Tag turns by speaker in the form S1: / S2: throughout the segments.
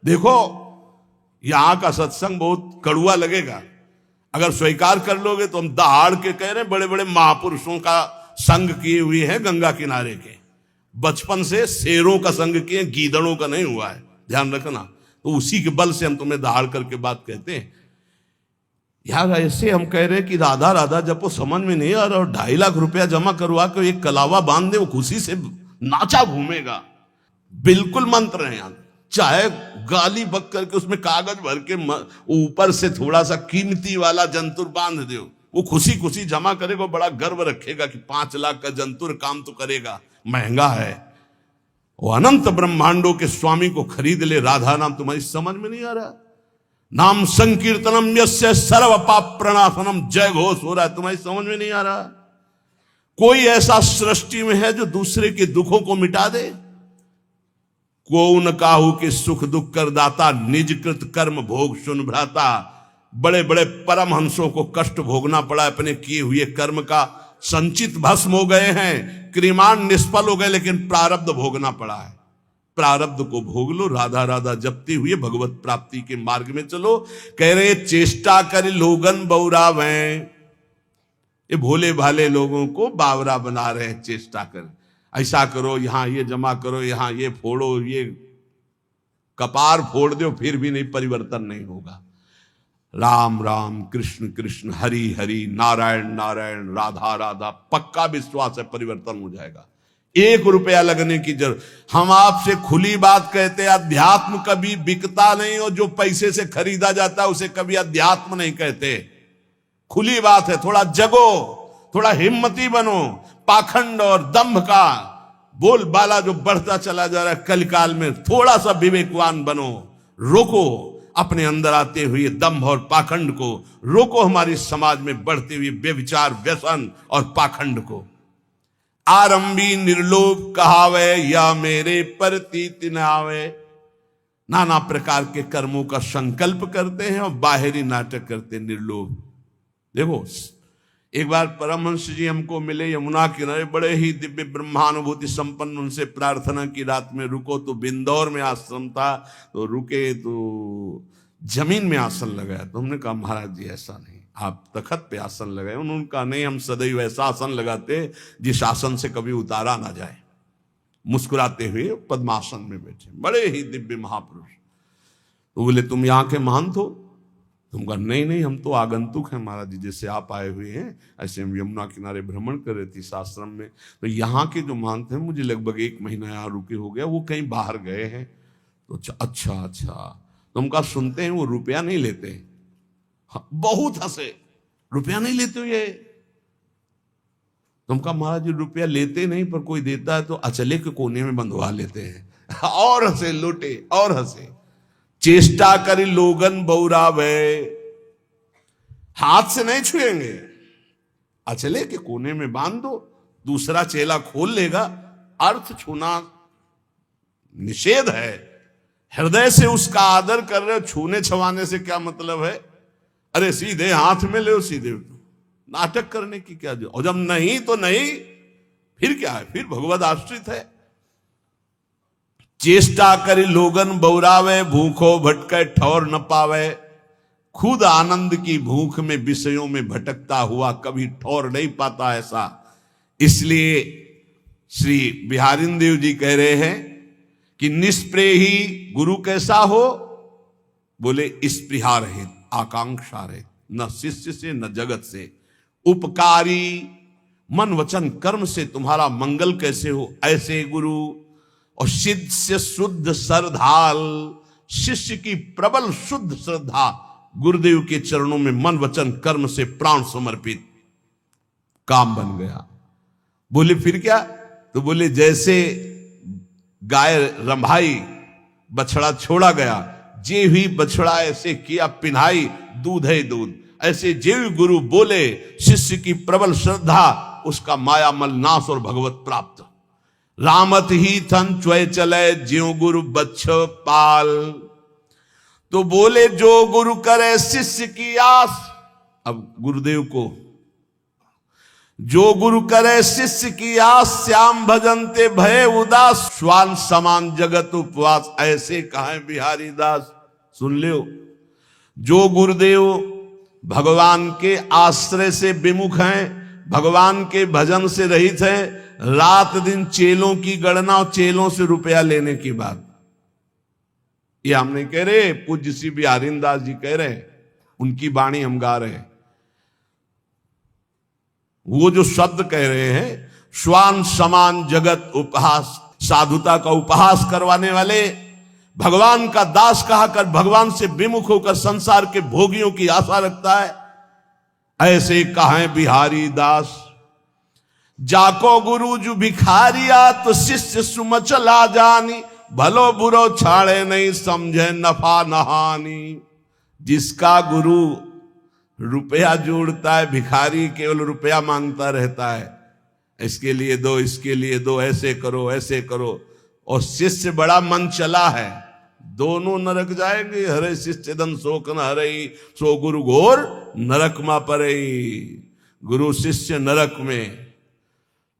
S1: देखो, यहां का सत्संग बहुत कड़ुआ लगेगा, अगर स्वीकार कर लोगे तो हम दहाड़ के कह रहे हैं, बड़े बड़े महापुरुषों का संग किए हुए हैं गंगा किनारे के, बचपन से शेरों का संग किए, गीदड़ों का नहीं हुआ है, ध्यान रखना। तो उसी के बल से हम तुम्हें दहाड़ करके बात कहते हैं। यार ऐसे हम कह रहे हैं कि राधा राधा जब वो समझ में नहीं आ रहा, और 2.5 लाख रुपया जमा करवा के एक कलावा बांध दे, वो खुशी से नाचा घूमेगा। बिल्कुल मंत्र है यार, चाहे गाली बक करके उसमें कागज भर के ऊपर से थोड़ा सा कीमती वाला जंतुर बांध दो, वो खुशी खुशी जमा करेगा, बड़ा गर्व रखेगा कि 5 लाख का जंतुर काम तो करेगा, महंगा है। वो अनंत ब्रह्मांडों के स्वामी को खरीद ले, राधा नाम तुम्हारी समझ में नहीं आ रहा। नाम संकीर्तनम यस्य सर्व पाप प्रणाशनम, जय घोष हो रहा है, तुम्हारी समझ में नहीं आ रहा। कोई ऐसा सृष्टि में है जो दूसरे के दुखों को मिटा दे? को न काहू के सुख दुख कर दाता, निज कृत कर्म भोग सुन भ्राता। बड़े बड़े परमहंसों को कष्ट भोगना पड़ा, अपने किए हुए कर्म का संचित भस्म हो गए हैं, क्रिमान निष्फल हो गए, लेकिन प्रारब्ध भोगना पड़ा है। प्रारब्ध को भोग लो, राधा राधा जपते हुए भगवत प्राप्ति के मार्ग में चलो। कह रहे चेष्टा कर लोगन बौरावे, ये भोले भाले लोगों को बावरा बना रहे हैं। चेष्टा कर, ऐसा करो, यहां ये जमा करो, यहां ये फोड़ो, ये कपार फोड़ दो, फिर भी नहीं, परिवर्तन नहीं होगा। राम राम कृष्ण कृष्ण हरि हरि नारायण नारायण राधा राधा, पक्का विश्वास है परिवर्तन हो जाएगा। 1 रुपया लगने की जरूरत। हम आपसे खुली बात कहते हैं, अध्यात्म कभी बिकता नहीं, और जो पैसे से खरीदा जाता है उसे कभी अध्यात्म नहीं कहते। खुली बात है, थोड़ा जगो, थोड़ा हिम्मती बनो। पाखंड और दंभ का बोलबाला जो बढ़ता चला जा रहा है कलिकाल में, थोड़ा सा विवेकवान बनो, रोको अपने अंदर आते हुए दंभ और पाखंड को, रोको हमारी समाज में बढ़ते हुए व्यभिचार व्यसन और पाखंड को। आरंभी निर्लोभ कहावे, या मेरे प्रतीत न आवे। नाना प्रकार के कर्मों का संकल्प करते हैं और बाहरी नाटक करते हैं, निर्लोभ। देखो, एक बार परमहंस जी हमको मिले यमुना किनारे, बड़े ही दिव्य ब्रह्मानुभूति संपन्न। उनसे प्रार्थना की, रात में रुको, तो बिंदौर में आश्रम था, तो रुके तो जमीन में आसन लगाया। तो हमने कहा महाराज जी ऐसा नहीं, आप तखत पे आसन लगाए। उन्होंने कहा नहीं, हम सदैव ऐसा आसन लगाते जिस आसन से कभी उतारा ना जाए। मुस्कुराते हुए पद्मासन में बैठे, बड़े ही दिव्य महापुरुष। तो बोले तुम यहाँ के महंत हो? तुम कहा नहीं नहीं, हम तो आगंतुक हैं महाराज जी, जैसे आप आए हुए हैं ऐसे हम यमुना किनारे भ्रमण कर रहे थे इस आश्रम में। तो यहाँ के जो महंत हैं, मुझे लगभग 1 महीना यहाँ रुके हो गया, वो कहीं बाहर गए हैं। तो अच्छा, तुम कहा सुनते हैं वो रुपया नहीं लेते? हाँ, बहुत हंसे, रुपया नहीं लेते हो ये? तुम कहा महाराज जी रुपया लेते नहीं, पर कोई देता है तो अचले के कोने में बंधवा लेते हैं। और हंसे, लूटे और हंसे। चेष्टा करी लोगन बौरावे, हाथ से नहीं छुएंगे, अचले के कोने में बांध दो, दूसरा चेला खोल लेगा। अर्थ छूना निषेध है, हृदय से उसका आदर कर रहे हो, छूने छवाने से क्या मतलब है? अरे सीधे हाथ में ले, सीधे नाटक करने की क्या जो, और जब नहीं तो नहीं, फिर क्या है? फिर भगवत आश्रित है। चेष्टा करी लोगन बौरावे, भूखो भटके ठौर न पावे। खुद आनंद की भूख में विषयों में भटकता हुआ कभी ठौर नहीं पाता ऐसा। इसलिए श्री बिहारिन देव जी कह रहे हैं कि निष्प्रेही गुरु कैसा हो? बोले स्पृहा रहित, आकांक्षा रहित, न शिष्य से न जगत से, उपकारी मन वचन कर्म से तुम्हारा मंगल कैसे हो, ऐसे गुरु। और सिद्ध से शुद्ध श्रद्धाल, शिष्य की प्रबल शुद्ध श्रद्धा, गुरुदेव के चरणों में मन वचन कर्म से प्राण समर्पित, काम बन गया। बोले फिर क्या? तो बोले जैसे गाय रंभाई, बछड़ा छोड़ा गया, जे हुई बछड़ा ऐसे किया पिन्हाई, दूध है दूध। ऐसे जेव गुरु बोले, शिष्य की प्रबल श्रद्धा, उसका मायामल नाश और भगवत प्राप्त। रामत ही थन च्वय चले, ज्यों गुरु बच्छ पाल। तो बोले जो गुरु करे शिष्य की आस। अब गुरुदेव को जो गुरु करे शिष्य की आस, श्याम भजनते भय उदास, श्वान समान जगत उपवास, ऐसे कहे बिहारी दास। सुन लियो, जो गुरुदेव भगवान के आश्रय से विमुख हैं, भगवान के भजन से रहित हैं, रात दिन चेलों की गणना और चेलों से रुपया लेने की बात, ये हम नहीं कह रहे, पूज्य श्री बिहारी दास जी कह रहे हैं, उनकी वाणी हम गा रहे हैं। वो जो शब्द कह रहे हैं, श्वान समान जगत उपहास, साधुता का उपहास करवाने वाले, भगवान का दास कहाकर भगवान से विमुख होकर संसार के भोगियों की आशा रखता है, ऐसे कहें बिहारी दास। जाको गुरु जो भिखारिया, तो शिष्य सुमचला जानी, भलो बुरो छाड़े नहीं समझे नफा नहानी। जिसका गुरु रुपया जोड़ता है, भिखारी केवल रुपया मांगता रहता है, इसके लिए दो, इसके लिए दो, ऐसे करो ऐसे करो, और शिष्य बड़ा मन चला है, दोनों नरक जाएंगे। हरे शिष्य दन शोक न हरई, सो गुरु घोर नरक मा परई। गुरु शिष्य नरक में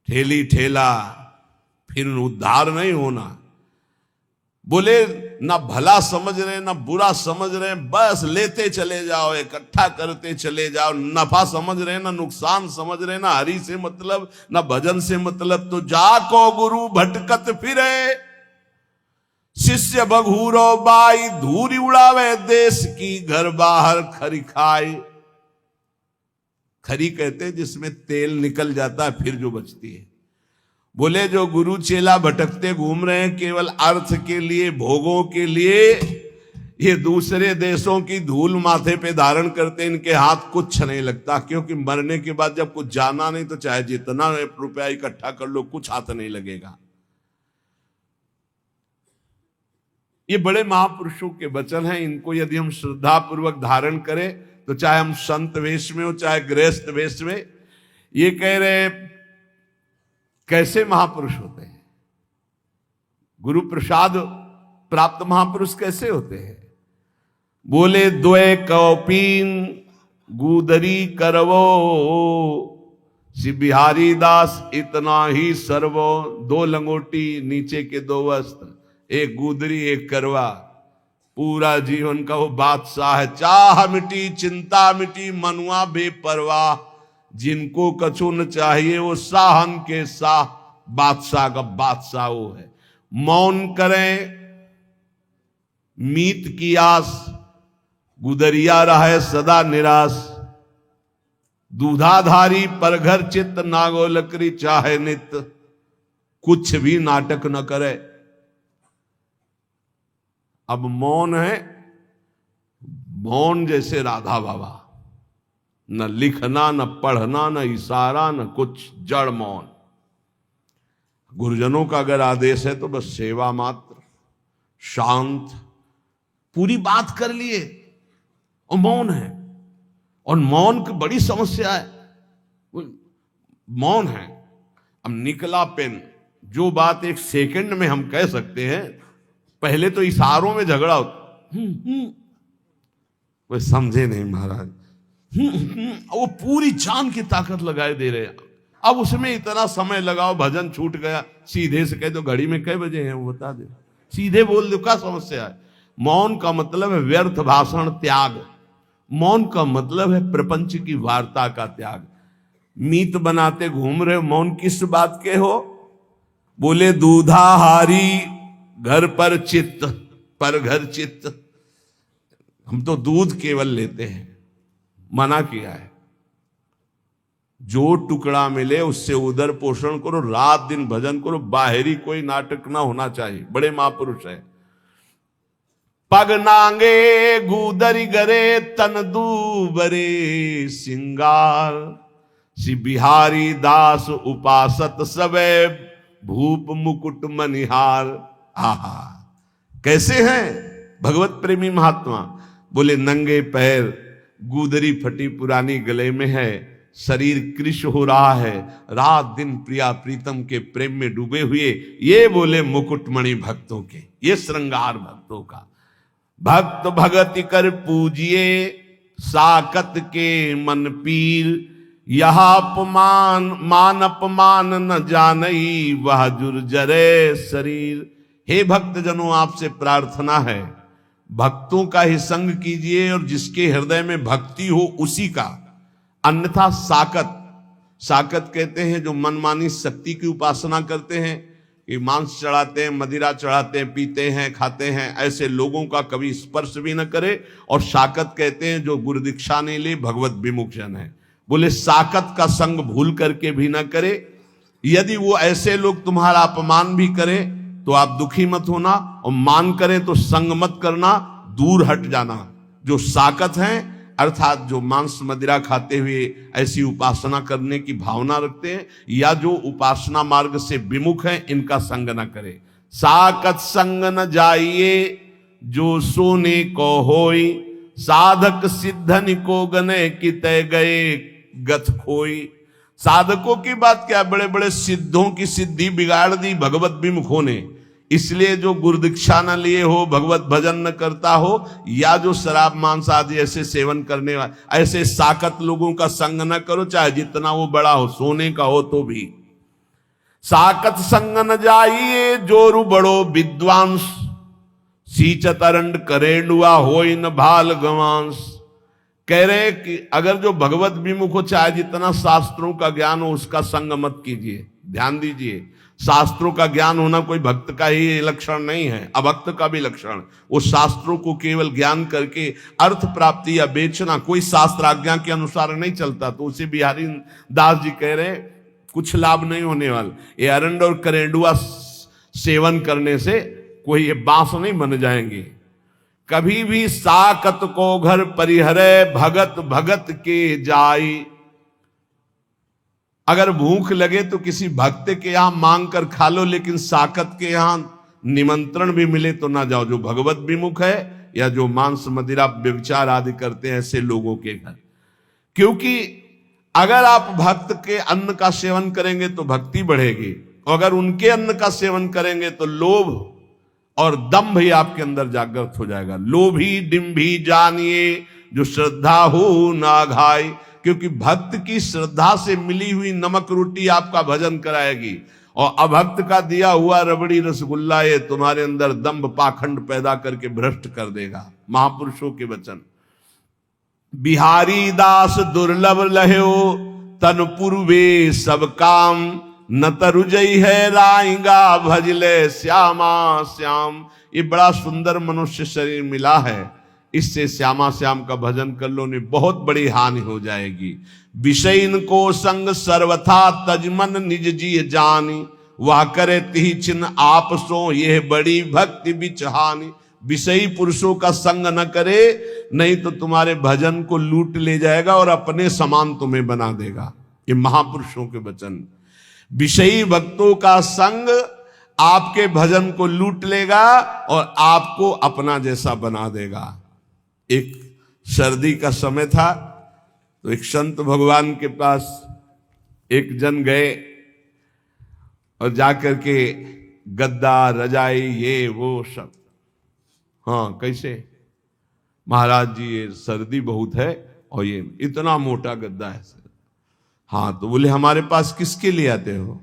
S1: ठेली ठेला, फिर उद्धार नहीं होना। बोले ना भला समझ रहे ना बुरा समझ रहे, बस लेते चले जाओ, इकट्ठा करते चले जाओ, नफा समझ रहे ना नुकसान समझ रहे, ना हरि से मतलब ना भजन से मतलब, तो जाको गुरु भटकत फिरे, शिष्य बघूरो बाई, धूरी उड़ावे देश की, घर बाहर खरी खाई। खरी कहते जिसमें तेल निकल जाता है फिर जो बचती है। बोले जो गुरु चेला भटकते घूम रहे हैं केवल अर्थ के लिए, भोगों के लिए, ये दूसरे देशों की धूल माथे पे धारण करते, इनके हाथ कुछ नहीं लगता, क्योंकि मरने के बाद जब कुछ जाना नहीं तो चाहे जितना रुपया इकट्ठा कर लो, कुछ हाथ नहीं लगेगा। ये बड़े महापुरुषों के वचन हैं, इनको यदि हम श्रद्धा पूर्वक धारण करें तो चाहे हम संत वेश में हो चाहे गृहस्थ वेश में। ये कह रहे कैसे महापुरुष होते हैं, गुरु प्रसाद प्राप्त महापुरुष कैसे होते हैं। बोले द्वय कौपीन गुदरी करवो, श्री बिहारी दास इतना ही सर्वो। दो लंगोटी नीचे के दो वस्त्र, एक गुदरी एक करवा, पूरा जीवन का वो बादशाह है। चाह मिटी चिंता मिटी मनुआ बेपरवाह, जिनको कछु न चाहिए वो साहन के साह, बादशाह का बादशाह वो है। मौन करें मीत की आस, गुदरिया रहे सदा निराश। दूधाधारी पर घर चित्त, नागो लकड़ी चाहे नित। कुछ भी नाटक न करे। अब मौन है, मौन जैसे राधा बाबा, न लिखना न पढ़ना न इशारा न कुछ, जड़ मौन। गुरुजनों का अगर आदेश है तो बस सेवा मात्र, शांत, पूरी बात कर लिए और मौन है। और मौन की बड़ी समस्या है, मौन है। अब निकला पेन, जो बात एक सेकंड में हम कह सकते हैं, पहले तो इशारों में झगड़ा होता। वो समझे नहीं महाराज, वो पूरी जान की ताकत लगाए दे रहे हैं। अब उसमें इतना समय लगाओ, भजन छूट गया, सीधे से कह दो घड़ी में कई बजे हैं वो बता दे, सीधे बोल दो, क्या समस्या है। मौन का मतलब है व्यर्थ भाषण त्याग, मौन का मतलब है प्रपंच की वार्ता का त्याग। मीत बनाते घूम रहे हो, मौन किस बात के हो। बोले दूधाहारी घर पर चित्त, पर घर चित्त। हम तो दूध केवल लेते हैं, मना किया है। जो टुकड़ा मिले उससे उदर पोषण करो, रात दिन भजन करो, बाहरी कोई नाटक ना होना चाहिए। बड़े महापुरुष है। पग नांगे गुदरी गरे, तन दूबरे सिंगार। श्री बिहारी दास उपासत सबे, भूप मुकुट मनिहार। आहा, कैसे हैं भगवत प्रेमी महात्मा। बोले नंगे पैर, गुदरी फटी पुरानी गले में है, शरीर कृश हो रहा है, रात दिन प्रिया प्रीतम के प्रेम में डूबे हुए। ये बोले मुकुटमणि भक्तों के, ये श्रृंगार भक्तों का। भक्त भगति कर पूजिए, साकत के मन पीर। यह अपमान मान अपमान न जानई वह जुर्जरे शरीर। हे भक्तजनों, आपसे प्रार्थना है, भक्तों का ही संग कीजिए और जिसके हृदय में भक्ति हो उसी का। अन्यथा साकत, साकत कहते हैं जो मनमानी शक्ति की उपासना करते हैं, कि मांस चढ़ाते हैं, मदिरा चढ़ाते हैं, पीते हैं, खाते हैं, ऐसे लोगों का कभी स्पर्श भी न करे। और साकत कहते हैं जो गुरु दीक्षा नहीं ले, भगवत विमुख जन है। बोले साकत का संग भूल करके भी ना करे। यदि वो ऐसे लोग तुम्हारा अपमान भी करें तो आप दुखी मत होना, और मान करें तो संग मत करना, दूर हट जाना। जो साकत हैं अर्थात जो मांस मदिरा खाते हुए ऐसी उपासना करने की भावना रखते हैं, या जो उपासना मार्ग से विमुख हैं, इनका संग न करे। साकत संग न जाइए जो सोने को होई, साधक सिद्धन को गने की तय गए गथ खोई। साधकों की बात क्या, बड़े बड़े सिद्धों की सिद्धि बिगाड़ दी भगवत विमुखों ने। इसलिए जो गुरु दीक्षा न लिए हो, भगवत भजन न करता हो, या जो शराब मांस आदि ऐसे सेवन करने वाले, ऐसे साकत लोगों का संग न करो, चाहे जितना वो बड़ा हो, सोने का हो तो भी। साकत संग न जाइए जोरु बड़ो विद्वांस, सींचत अरंड करेंडुआ होई न भाल गवांस। कह रहे कि अगर जो भगवत विमुख हो, चाहे जितना शास्त्रों का ज्ञान हो, उसका संग मत कीजिए। ध्यान दीजिए, शास्त्रों का ज्ञान होना कोई भक्त का ही लक्षण नहीं है, अभक्त का भी लक्षण। वो शास्त्रों को केवल ज्ञान करके अर्थ प्राप्ति या बेचना कोई शास्त्र आज्ञा के अनुसार नहीं चलता, तो उसे बिहारी दास जी कह रहे कुछ लाभ नहीं होने वाला। ये अरंड और करेंडुआ सेवन करने से कोई ये बांस नहीं बन जाएंगे। कभी भी साकत को घर परिहरे भगत भगत के जाई। अगर भूख लगे तो किसी भक्त के यहां मांग कर खा लो, लेकिन साकत के यहां निमंत्रण भी मिले तो ना जाओ। जो भगवत विमुख है या जो मांस मदिरा व्यभिचार आदि करते हैं ऐसे लोगों के घर। क्योंकि अगर आप भक्त के अन्न का सेवन करेंगे तो भक्ति बढ़ेगी, अगर उनके अन्न का सेवन करेंगे तो लोभ और दंभ ही आपके अंदर जागृत हो जाएगा। लोभी डिंभी जानिए जो श्रद्धा हो ना घाई। क्योंकि भक्त की श्रद्धा से मिली हुई नमक रोटी आपका भजन कराएगी, और अभक्त का दिया हुआ रबड़ी रसगुल्ला ये तुम्हारे अंदर दंभ पाखंड पैदा करके भ्रष्ट कर देगा। महापुरुषों के वचन। बिहारी दास दुर्लभ लह्यो तन पूर्वे सब काम, न तरुजई है राइंगा भजले श्यामा श्याम। ये बड़ा सुंदर मनुष्य शरीर मिला है, इससे श्यामा श्याम का भजन कर लो, नहीं बहुत बड़ी हानि हो जाएगी। विषय इनको संग सर्वथा तजमन निज जी जानी, वह करे तिहि चिन्ह आप सो यह बड़ी भक्ति बिचहानी। विषयी पुरुषों का संग न करे, नहीं तो तुम्हारे भजन को लूट ले जाएगा और अपने समान तुम्हें बना देगा। ये महापुरुषों के वचन। विषयी भक्तों का संग आपके भजन को लूट लेगा और आपको अपना जैसा बना देगा। एक सर्दी का समय था, तो एक संत भगवान के पास एक जन गए और जाकर के गद्दा रजाई ये वो सब, हाँ कैसे महाराज जी ये सर्दी बहुत है और ये इतना मोटा गद्दा है सर। हाँ तो बोले हमारे पास किसके लिए आते हो?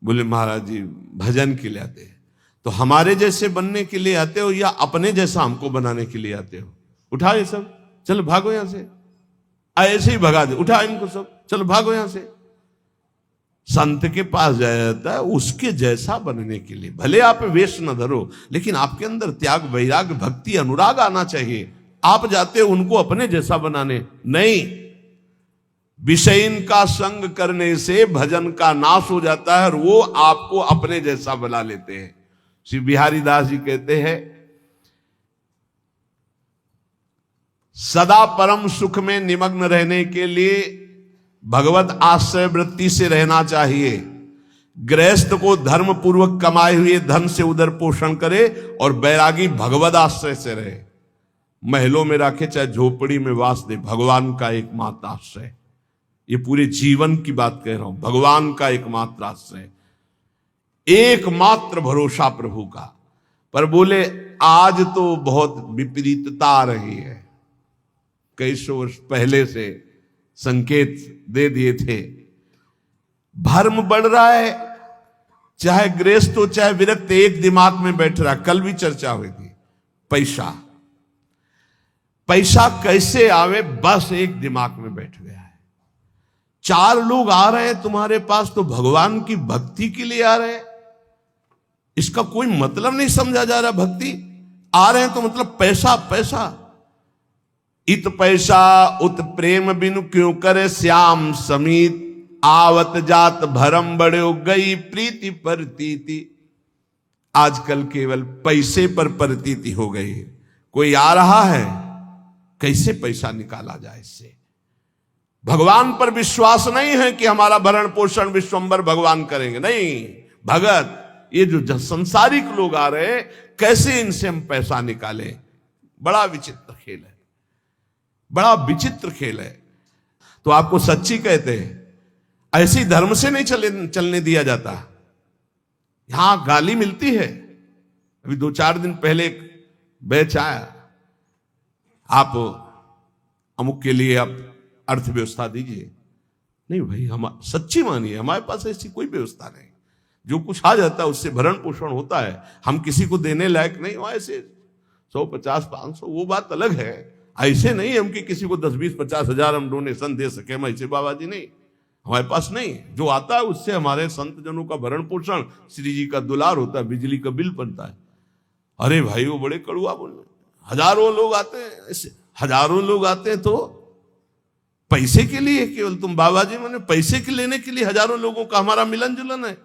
S1: बोले महाराज जी भजन के लिए आते हैं। तो हमारे जैसे बनने के लिए आते हो या अपने जैसा हमको बनाने के लिए आते हो? उठा ये सब, चलो भागो यहां से। ऐसे ही भगा दे, उठा इनको सब, चलो भागो यहां से। संत के पास जाया जाता है उसके जैसा बनने के लिए। भले आप वेश न धरो, लेकिन आपके अंदर त्याग वैराग भक्ति अनुराग आना चाहिए। आप जाते हो उनको अपने जैसा बनाने, नहीं। विषयीन का संग करने से भजन का नाश हो जाता है और वो आपको अपने जैसा बना लेते हैं। श्री बिहारी दास जी कहते हैं सदा परम सुख में निमग्न रहने के लिए भगवत आश्रय वृत्ति से रहना चाहिए। गृहस्थ को धर्म पूर्वक कमाए हुए धन से उदर पोषण करे और बैरागी भगवत आश्रय से रहे। महलों में रखे चाहे झोपड़ी में वास दे, भगवान का एकमात्र आश्रय। ये पूरे जीवन की बात कह रहा हूं, भगवान का एकमात्र आश्रय, एकमात्र भरोसा प्रभु का। पर बोले आज तो बहुत विपरीतता आ रही है। कई सौ वर्ष पहले से संकेत दे दिए थे। भर्म बढ़ रहा है, चाहे गृहस्थ हो चाहे विरक्त, एक दिमाग में बैठ रहा। कल भी चर्चा हुई थी, पैसा पैसा कैसे आवे, बस एक दिमाग में बैठ गया है। 4 लोग आ रहे हैं तुम्हारे पास तो भगवान की भक्ति के लिए आ रहे हैं, इसका कोई मतलब नहीं समझा जा रहा। भक्ति आ रहे हैं तो मतलब पैसा पैसा। इत पैसा उत प्रेम बिनु क्यों करे श्याम समीत, आवत जात भरम बड़े गई प्रीति परतीति। आजकल केवल पैसे पर परतीति हो गई। कोई आ रहा है, कैसे पैसा निकाला जाए इससे। भगवान पर विश्वास नहीं है कि हमारा भरण पोषण विश्वंभर भगवान करेंगे, नहीं। भगत ये जो संसारिक लोग आ रहे हैं, कैसे इनसे हम पैसा निकालें। बड़ा विचित्र खेल है, बड़ा विचित्र खेल है। तो आपको सच्ची कहते हैं, ऐसी धर्म से नहीं चलने दिया जाता। यहां गाली मिलती है। अभी 2-4 दिन पहले एक बैच आया, आप अमुक के लिए आप अर्थव्यवस्था दीजिए। नहीं भाई, हम सच्ची मानिए, हमारे पास ऐसी कोई व्यवस्था नहीं। जो कुछ आ जाता है उससे भरण पोषण होता है, हम किसी को देने लायक नहीं। वहां ऐसे 100, 50, 500 वो बात अलग है। ऐसे नहीं हम कि किसी को 10, 20, 50 हजार हम डोनेशन दे सके, हम ऐसे बाबा जी नहीं, हमारे पास नहीं। जो आता है उससे हमारे संत जनों का भरण पोषण, श्री जी का दुलार होता है, बिजली का बिल बनता है। अरे भाई वो बड़े कड़ुआ बोल, हजारों लोग आते हैं, ऐसे हजारों लोग आते हैं तो पैसे के लिए केवल तुम बाबा जी मैंने पैसे के लेने के लिए हजारों लोगों का हमारा मिलन जुलन है।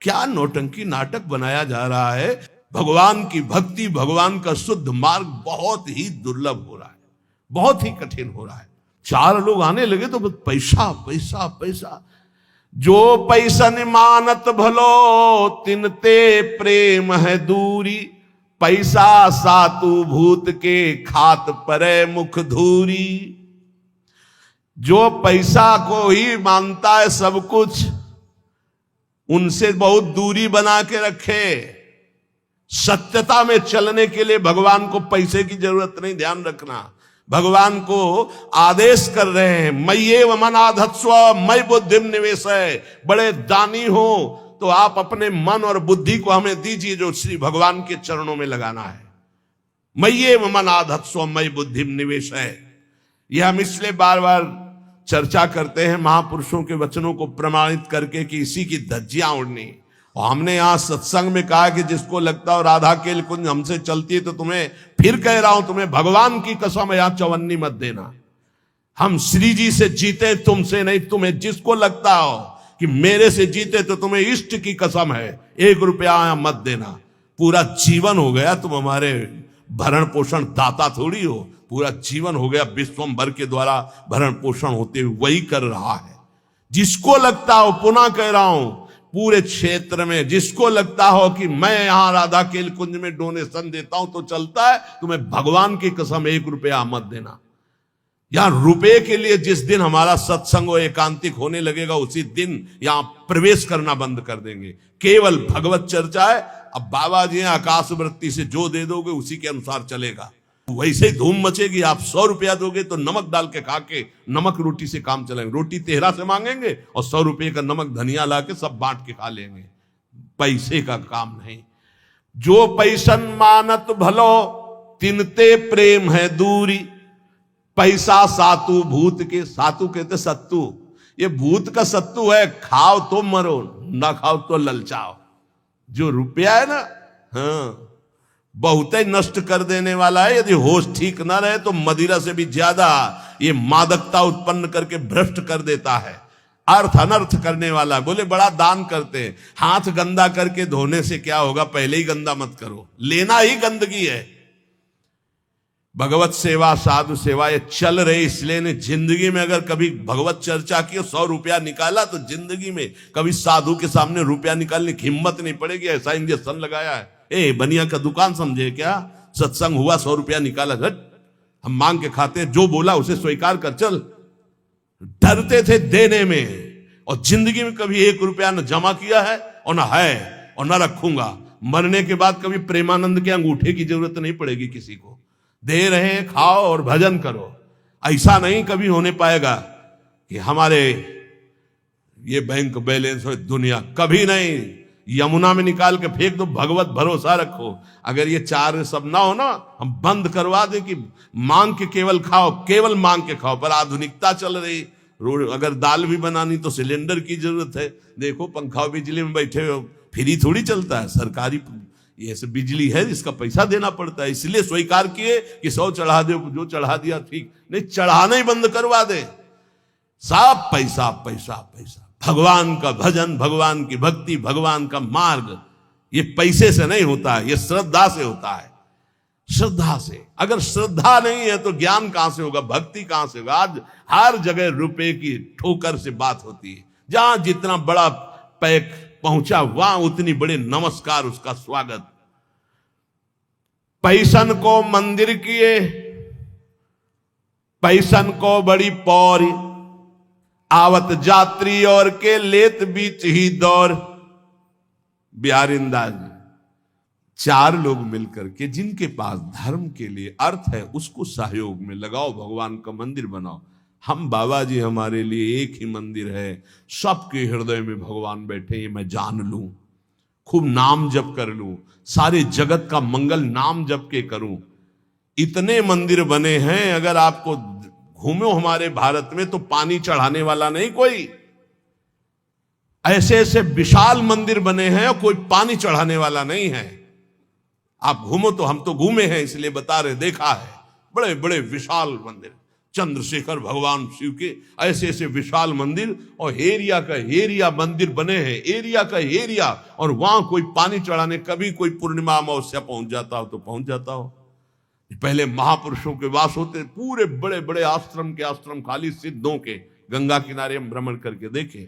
S1: क्या नौटंकी नाटक बनाया जा रहा है। भगवान की भक्ति, भगवान का शुद्ध मार्ग बहुत ही दुर्लभ हो रहा है, बहुत ही कठिन हो रहा है। 4 लोग आने लगे तो बस पैसा पैसा पैसा। जो पैसन मानत भलो तिनते प्रेम है दूरी, पैसा सातु भूत के खात परे मुख धूरी। जो पैसा को ही मानता है सब कुछ, उनसे बहुत दूरी बना के रखे। सत्यता में चलने के लिए भगवान को पैसे की जरूरत नहीं, ध्यान रखना। भगवान को आदेश कर रहे हैं, मय्येव मनाधत्स्व मयि बुद्धिम निवेशय। बड़े दानी हो तो आप अपने मन और बुद्धि को हमें दीजिए, जो श्री भगवान के चरणों में लगाना है। मय्येव मनाधत्स्व मयि बुद्धिम निवेशय। यह हम इसलिए बार बार चर्चा करते हैं महापुरुषों के वचनों को प्रमाणित करके कि इसी की धज्जियां उड़नी। और हमने यहां सत्संग में कहा कि जिसको लगता हो राधा केल कुंज हमसे चलती है, तो तुम्हें फिर कह रहा हूं, तुम्हें भगवान की कसम यहां चवन्नी मत देना। हम श्री जी से जीते, तुमसे नहीं। तुम्हें जिसको लगता हो कि मेरे से जीते तो तुम्हें इष्ट की कसम है, 1 रुपया यहां मत देना। पूरा जीवन हो गया तुम हमारे भरण पोषण दाता थोड़ी हो, पूरा जीवन हो गया विश्वंभर के द्वारा भरण पोषण होते हुए वही कर रहा है। जिसको लगता हो, पुनः कह रहा हूं, पूरे क्षेत्र में जिसको लगता हो कि मैं यहां राधा केल कुंज में डोनेशन देता हूं तो चलता है, तुम्हें भगवान की कसम 1 रुपया मत देना। यहां रुपए के लिए जिस दिन हमारा सत्संग और एकांतिक होने लगेगा, उसी दिन यहां प्रवेश करना बंद कर देंगे। केवल भगवत चर्चा है। अब बाबा जी आकाश वृत्ति से जो दे दोगे उसी के अनुसार चलेगा, वैसे ही धूम मचेगी। आप 100 रुपया दोगे तो नमक डाल के खा के नमक रोटी से काम चलाएंगे। रोटी तेहरा से मांगेंगे और 100 रुपये का नमक धनिया ला के सब बांट के खा लेंगे। पैसे का काम नहीं। जो पैसन मानत भलो तिनते प्रेम है दूरी, पैसा सातु भूत के। सातु कहते सत्तू, ये भूत का सत्तू है। खाओ तो मरो, ना खाओ तो ललचाओ। जो रुपया है ना, हाँ, बहुत ही नष्ट कर देने वाला है। यदि होश ठीक ना रहे तो मदिरा से भी ज्यादा ये मादकता उत्पन्न करके भ्रष्ट कर देता है। अर्थ अनर्थ करने वाला। बोले बड़ा दान करते हैं, हाथ गंदा करके धोने से क्या होगा, पहले ही गंदा मत करो, लेना ही गंदगी है। भगवत सेवा, साधु सेवा ये चल रही, इसलिए ने जिंदगी में अगर कभी भगवत चर्चा की, 100 रुपया निकाला तो जिंदगी में कभी साधु के सामने रुपया निकालने की हिम्मत नहीं पड़ेगी। ऐसा इंजेक्शन लगाया है। बनिया का दुकान समझे क्या? सत्संग हुआ, 100 रुपया निकाला, हम मांग के खाते हैं, जो बोला उसे स्वीकार कर चल। डरते थे देने में, और जिंदगी में कभी 1 रुपया न जमा किया है और न है और न रखूंगा। मरने के बाद कभी प्रेमानंद के अंगूठे की जरूरत नहीं पड़ेगी किसी को। दे रहे हैं, खाओ और भजन करो। ऐसा नहीं कभी होने पाएगा। कि हमारे ये बैंक बैलेंस हो, दुनिया कभी नहीं। यमुना में निकाल के फेंक दो, भगवत भरोसा रखो। अगर ये चार सब ना हो ना, हम बंद करवा दे कि मांग के केवल खाओ, केवल मांग के खाओ। पर आधुनिकता चल रही, अगर दाल भी बनानी तो सिलेंडर की जरूरत है। देखो पंखा बिजली में बैठे हो, फ्री थोड़ी चलता है, सरकारी ये सब बिजली है, इसका पैसा देना पड़ता है। इसलिए स्वीकार किए कि 100 चढ़ा दे, जो चढ़ा दिया ठीक, नहीं चढ़ाना ही बंद करवा दे। सब पैसा पैसा पैसा। भगवान का भजन, भगवान की भक्ति, भगवान का मार्ग ये पैसे से नहीं होता है, ये श्रद्धा से होता है। श्रद्धा से, अगर श्रद्धा नहीं है तो ज्ञान कहां से होगा, भक्ति कहां से होगा। आज हर जगह रुपए की ठोकर से बात होती है। जहां जितना बड़ा पैक पहुंचा वहां उतनी बड़े नमस्कार, उसका स्वागत। पैसन को मंदिर किए, पैसन को बड़ी पौरी, आवत जात्री और के लेत बीच ही दौर। बिहारिंदा जी, 4 लोग मिलकर के जिनके पास धर्म के लिए अर्थ है उसको सहयोग में लगाओ, भगवान का मंदिर बनाओ। हम बाबा जी हमारे लिए एक ही मंदिर है, सबके हृदय में भगवान बैठे, ये मैं जान लूं, खूब नाम जप कर लूं, सारे जगत का मंगल नाम जप के करूं। इतने मंदिर बने हैं, अगर आपको घूमो हमारे भारत में तो पानी चढ़ाने वाला नहीं कोई। ऐसे ऐसे विशाल मंदिर बने हैं और कोई पानी चढ़ाने वाला नहीं है। आप घूमो तो, हम तो घूमे हैं इसलिए बता रहे, देखा है बड़े बड़े विशाल मंदिर, चंद्रशेखर भगवान शिव के ऐसे ऐसे विशाल मंदिर, और एरिया का एरिया मंदिर बने हैं, एरिया का एरिया, और वहां कोई पानी चढ़ाने, कभी कोई पूर्णिमा अमावस्या पहुंच जाता हो तो पहुंच जाता हो। पहले महापुरुषों के वास होते, पूरे बड़े बड़े आश्रम के आश्रम खाली सिद्धों के, गंगा किनारे हम भ्रमण करके देखे।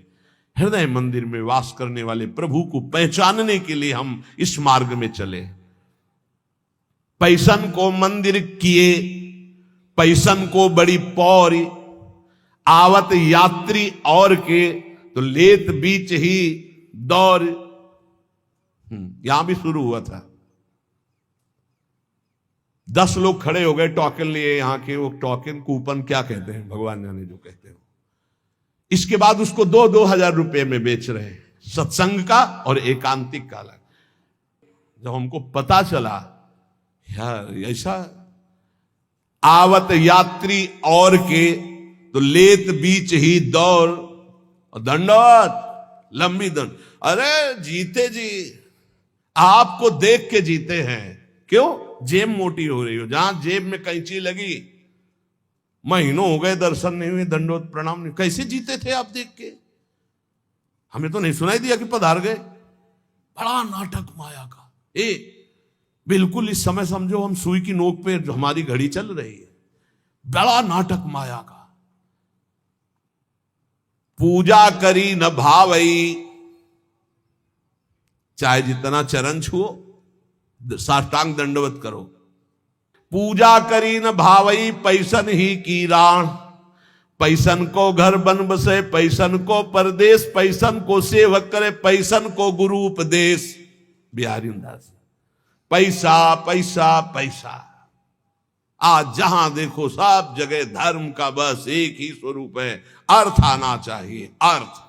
S1: हृदय मंदिर में वास करने वाले प्रभु को पहचानने के लिए हम इस मार्ग में चले। पैसन को मंदिर किए, पैसन को बड़ी पौरी, आवत यात्री और के तो लेत बीच ही दौर। यहां भी शुरू हुआ था, 10 लोग खड़े हो गए, टोकन लिए यहाँ के, वो टोकन कूपन क्या कहते हैं भगवान जाने जो कहते हो। इसके बाद उसको 2-2 हजार रुपए में बेच रहे हैं, सत्संग का और एकांतिक का अलग। जब हमको पता चला यार ऐसा, आवत यात्री और के तो लेत बीच ही दौर, और दंडवत लंबी दंड। अरे जीते जी, आपको देख के जीते हैं। क्यों? जेब मोटी हो रही हो, जहां जेब में कैंची लगी, महीनों हो गए दर्शन नहीं हुए, दंडवत प्रणाम नहीं, कैसे जीते थे आप देख के? हमें तो नहीं सुनाई दिया कि पधार गए। बड़ा नाटक माया का। बिल्कुल इस समय समझो हम सुई की नोक पे हमारी घड़ी चल रही है। बड़ा नाटक माया का। पूजा करी न भावई, चाहे जितना चरण छुओ, साष्टांग दंडवत करो। पूजा करी न भावई, पैसन ही की राण। पैसन को घर बन बसे, पैसन को परदेश, पैसन को सेवक करे, पैसन को गुरु उपदेश। बिहारीदास, पैसा पैसा पैसा। आज जहां देखो सब जगह धर्म का बस एक ही स्वरूप है, अर्थ आना चाहिए। अर्थ,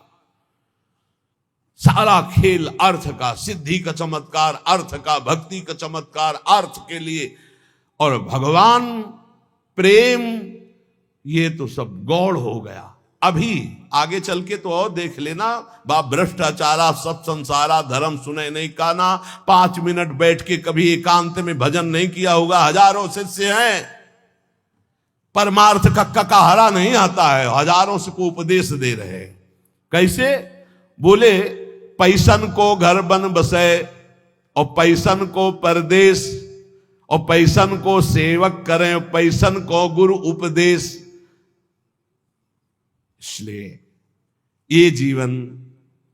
S1: सारा खेल अर्थ का, सिद्धि का चमत्कार अर्थ का, भक्ति का चमत्कार अर्थ के लिए। और भगवान प्रेम, ये तो सब गौड़ हो गया। अभी आगे चल के तो और देख लेना, बाप भ्रष्टाचारा सब संसारा, धर्म सुने नहीं काना। 5 मिनट बैठ के कभी एकांत में भजन नहीं किया होगा। हजारों शिष्य हैं, परमार्थ का ककाहरा नहीं आता है, हजारों से को उपदेश दे रहे हैं। कैसे? बोले पैसन को घर बन बसे, और पैसन को परदेश, और पैसन को सेवक करें, पैसन को गुरु उपदेश। इसलिए ये जीवन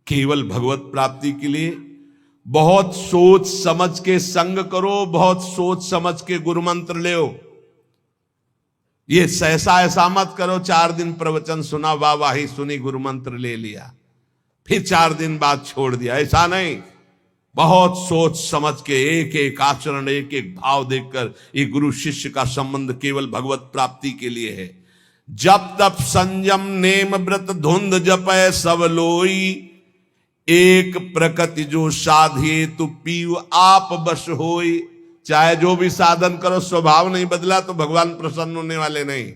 S1: केवल भगवत प्राप्ति के लिए बहुत सोच समझ के संग करो, बहुत सोच समझ के गुरु मंत्र ले। ये सहसा ऐसा मत करो, 4 दिन प्रवचन सुना, वाहवाही सुनी, गुरु मंत्र ले लिया, फिर 4 दिन बाद छोड़ दिया। ऐसा नहीं, बहुत सोच समझ के एक एक आचरण, एक एक भाव देखकर। ये गुरु शिष्य का संबंध केवल भगवत प्राप्ति के लिए है। जप तप संयम नेम व्रत धुंध जपय सब लोई, एक प्रकृति जो साधिए तु पीव आप बस होई। चाहे जो भी साधन करो, स्वभाव नहीं बदला तो भगवान प्रसन्न होने वाले नहीं।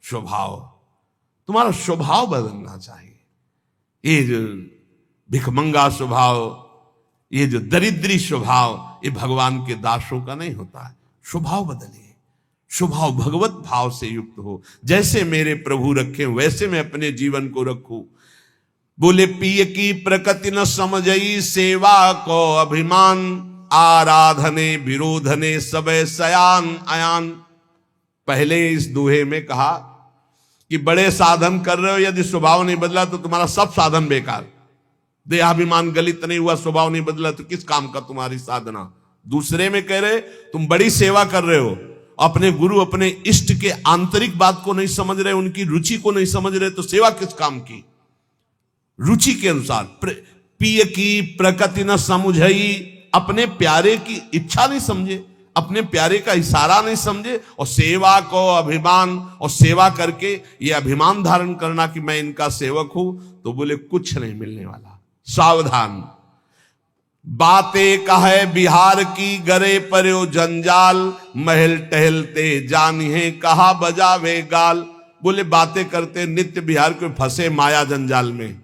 S1: स्वभाव, तुम्हारा स्वभाव बदलना चाहिए। ये जो भिखमंगा स्वभाव, ये जो दरिद्री स्वभाव, ये भगवान के दासों का नहीं होता है। स्वभाव बदलिए, स्वभाव भगवत भाव से युक्त हो। जैसे मेरे प्रभु रखे वैसे मैं अपने जीवन को रखूं। बोले पिय की प्रकृति न समझई, सेवा को अभिमान, आराधने विरोधने सबे सयान अयान। पहले इस दोहे में कहा कि बड़े साधन कर रहे हो, यदि स्वभाव नहीं बदला तो तुम्हारा सब साधन बेकार। देहाभिमान गलित नहीं हुआ, स्वभाव नहीं बदला तो किस काम का तुम्हारी साधना। दूसरे में कह रहे तुम बड़ी सेवा कर रहे हो, अपने गुरु अपने इष्ट के आंतरिक बात को नहीं समझ रहे, उनकी रुचि को नहीं समझ रहे, तो सेवा किस काम की। रुचि के अनुसार पिय की प्रकृति न समझई, अपने प्यारे की इच्छा नहीं समझे, अपने प्यारे का इशारा नहीं समझे, और सेवा को अभिमान, और सेवा करके ये अभिमान धारण करना कि मैं इनका सेवक हूं, तो बोले कुछ नहीं मिलने वाला। सावधान, बातें कहे बिहार की गरे पर्यो जंजाल, महल टहलते जानिए कहा बजावे गाल। बोले बातें करते नित्य बिहार को फंसे माया जंजाल में,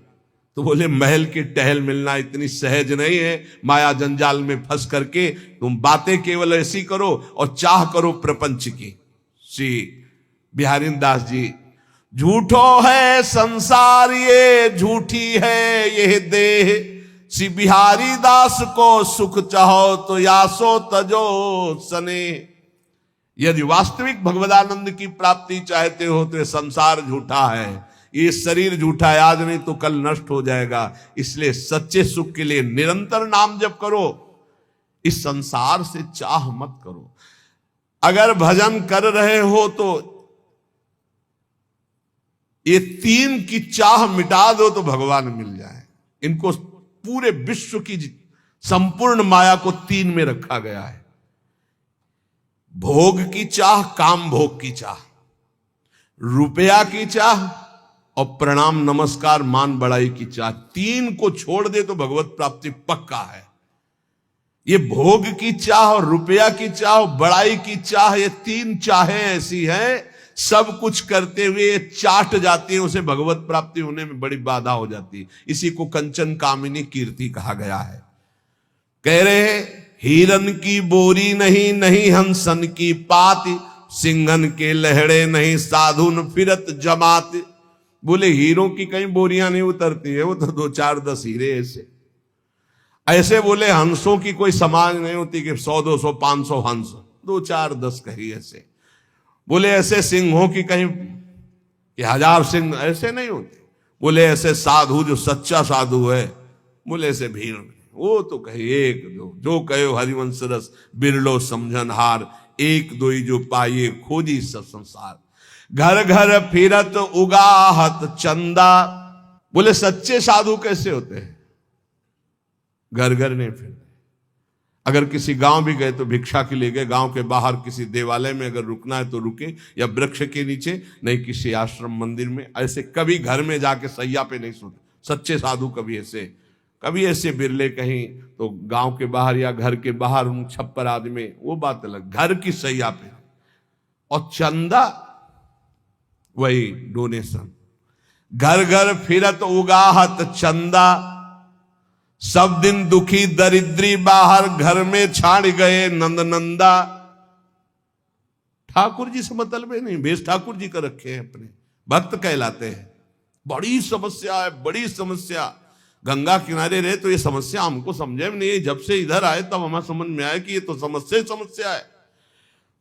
S1: तो बोले महल की टहल मिलना इतनी सहज नहीं है। माया जंजाल में फंस करके तुम बातें केवल ऐसी करो और चाह करो प्रपंच की। श्री बिहारी दास जी, झूठो है संसार ये झूठी है ये देह, श्री बिहारी दास को सुख चाहो तो यासो तजो सने। यदि वास्तविक भगवदानंद की प्राप्ति चाहते हो तो ये संसार झूठा है, ये शरीर झूठा है, आज नहीं तो कल नष्ट हो जाएगा। इसलिए सच्चे सुख के लिए निरंतर नाम जप करो, इस संसार से चाह मत करो। अगर भजन कर रहे हो तो ये तीन की चाह मिटा दो तो भगवान मिल जाए। इनको पूरे विश्व की संपूर्ण माया को तीन में रखा गया है। भोग की चाह, काम भोग की चाह, रुपया की चाह और प्रणाम नमस्कार मान बड़ाई की चाह। तीन को छोड़ दे तो भगवत प्राप्ति पक्का है। ये भोग की चाह और रुपया की चाह और बड़ाई की चाह, ये तीन चाहें ऐसी हैं, सब कुछ करते हुए चाट जाती है, उसे भगवत प्राप्ति होने में बड़ी बाधा हो जाती है। इसी को कंचन कामिनी कीर्ति कहा गया है। कह रहे हिरन की बोरी नहीं, नहीं हंसन की पाती, सिंहन के लहड़े नहीं, साधुन फिरत जमात। बोले हीरों की कहीं बोरियां नहीं उतरती है, वो तो 2-4-10 हीरे ऐसे। ऐसे बोले हंसों की कोई समाज नहीं होती कि 100-200-500 हंस, 2-4-10 कहीं ऐसे। बोले ऐसे सिंहों की कहीं कि 1000 सिंह, ऐसे नहीं होते। बोले ऐसे साधु जो सच्चा साधु है, बोले ऐसे भीड़ में, वो तो कहे एक दो, जो कहो हरिवंश रस बिरलो समझन हार, एक दो ही जो पाइए खोजी सब संसार। घर घर फिरत उगाहत चंदा। बोले सच्चे साधु कैसे होते हैं, घर घर नहीं फिरते। अगर किसी गांव भी गए तो भिक्षा के लिए गए, गांव के बाहर किसी देवालय में अगर रुकना है तो रुके, या वृक्ष के नीचे, नहीं किसी आश्रम मंदिर में। ऐसे कभी घर में जाके सैया पे नहीं सोते सच्चे साधु। कभी ऐसे बिरले कहीं तो गांव के बाहर या घर के बाहर उन छप्पर आदि में, वो बात अलग। घर की सैया पे। और चंदा वही डोनेशन। घर घर फिरत उगाहत चंदा, सब दिन दुखी दरिद्री बाहर, घर में छाड़ गए नंद नंदा। ठाकुर जी से मतलब है नहीं, बेस ठाकुर जी का रखे हैं, अपने भक्त कहलाते हैं। बड़ी समस्या है, बड़ी समस्या। गंगा किनारे रहे तो ये समस्या हमको समझे में नहीं, जब से इधर आए तब हमें समझ में आया कि ये तो समस्या है।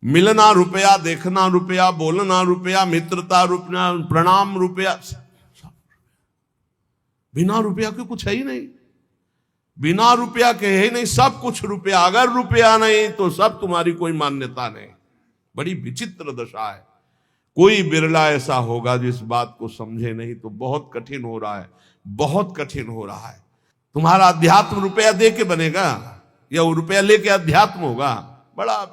S1: मिलना रुपया, देखना रुपया, बोलना रुपया, मित्रता रुपया, प्रणाम रुपया। बिना रुपया के कुछ है ही नहीं, बिना रुपया के है नहीं, सब कुछ रुपया। अगर रुपया नहीं तो सब तुम्हारी कोई मान्यता नहीं। बड़ी विचित्र दशा है। कोई बिरला ऐसा होगा जो इस बात को समझे नहीं, तो बहुत कठिन हो रहा है, बहुत कठिन हो रहा है। तुम्हारा अध्यात्म रुपया दे के बनेगा या वो रुपया लेके अध्यात्म होगा? बड़ा।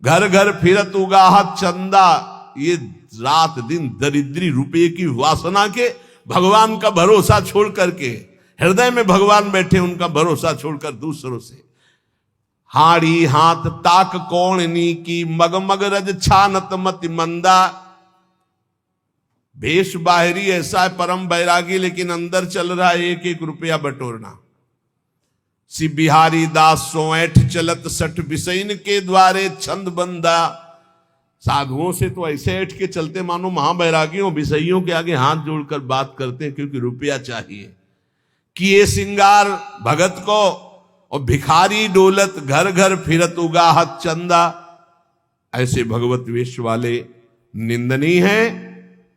S1: घर घर फिरत उगाहत चंदा, ये रात दिन दरिद्री रुपये की वासना के भगवान का भरोसा छोड़ करके, हृदय में भगवान बैठे उनका भरोसा छोड़कर दूसरों से हाड़ी हाथ ताक कौणनी की मगमग रज छानत मति मंदा। भेष बाहरी ऐसा है परम बैरागी, लेकिन अंदर चल रहा है एक एक रुपया बटोरना। सी बिहारी दास सोएठ चलत सठ बिसैन के द्वारे छंद बंदा। साधुओं से तो ऐसे ऐठ के चलते मानो महाबैरागियों बिसैयों के आगे हाथ जोड़कर बात करते हैं, क्योंकि रुपया चाहिए। किए सिंगार भगत को और भिखारी डोलत घर घर फिरत उगाहत चंदा। ऐसे भगवत वेश वाले निंदनीय हैं,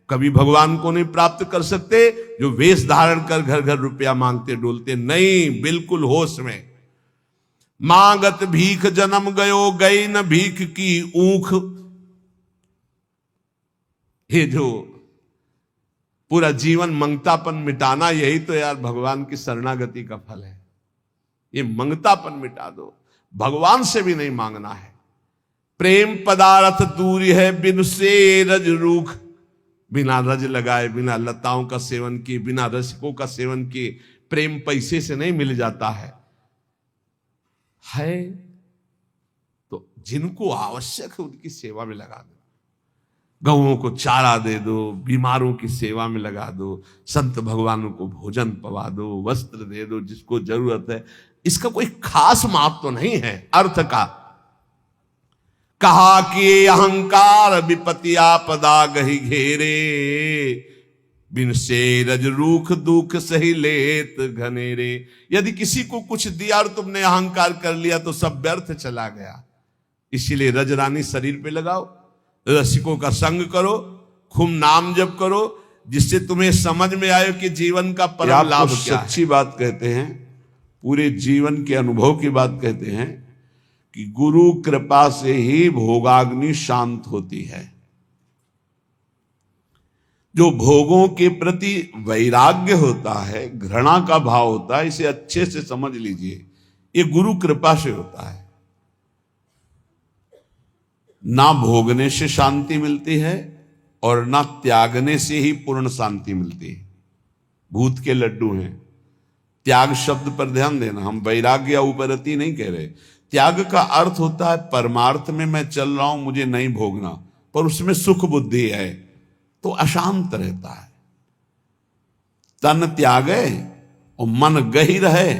S1: कभी भगवान को नहीं प्राप्त कर सकते। जो वेश धारण कर घर घर रुपया मांगते डोलते, नहीं, बिल्कुल होश में। मांगत भीख जन्म गयो गई न भीख की ऊख। ये जो पूरा जीवन मंगतापन मिटाना, यही तो यार भगवान की शरणागति का फल है। ये मंगतापन मिटा दो, भगवान से भी नहीं मांगना है। प्रेम पदार्थ दूर है बिन से रज रूख। बिना रज लगाए, बिना लताओं का सेवन किए, बिना रसिकों का सेवन किए प्रेम पैसे से नहीं मिल जाता है। तो जिनको आवश्यक है उनकी सेवा में लगा दो। गौओं को चारा दे दो, बीमारों की सेवा में लगा दो, संत भगवानों को भोजन पवा दो, वस्त्र दे दो जिसको जरूरत है। इसका कोई खास महत्व तो नहीं है अर्थ का। कहा कि अहंकार विपत्ति आपदा गही घेरे। बिन से रज रूख दुख सही लेत घनेरे। यदि किसी को कुछ दिया और तुमने अहंकार कर लिया तो सब व्यर्थ चला गया। इसीलिए रजरानी शरीर पे लगाओ, रसिकों का संग करो, खूब नाम जप करो, जिससे तुम्हें समझ में आए कि जीवन का परम लाभ क्या है। सच्ची बात कहते हैं, पूरे जीवन के अनुभव की बात कहते हैं कि गुरु कृपा से ही भोगाग्नि शांत होती है। जो भोगों के प्रति वैराग्य होता है, घृणा का भाव होता है, इसे अच्छे से समझ लीजिए, ये गुरु कृपा से होता है। ना भोगने से शांति मिलती है और ना त्यागने से ही पूर्ण शांति मिलती है। भूत के लड्डू हैं। त्याग शब्द पर ध्यान देना, हम वैराग्य या उपरति नहीं कह रहे। त्याग का अर्थ होता है परमार्थ में मैं चल रहा हूं, मुझे नहीं भोगना, पर उसमें सुख बुद्धि है तो अशांत रहता है। तन त्यागे और मन गही रहे,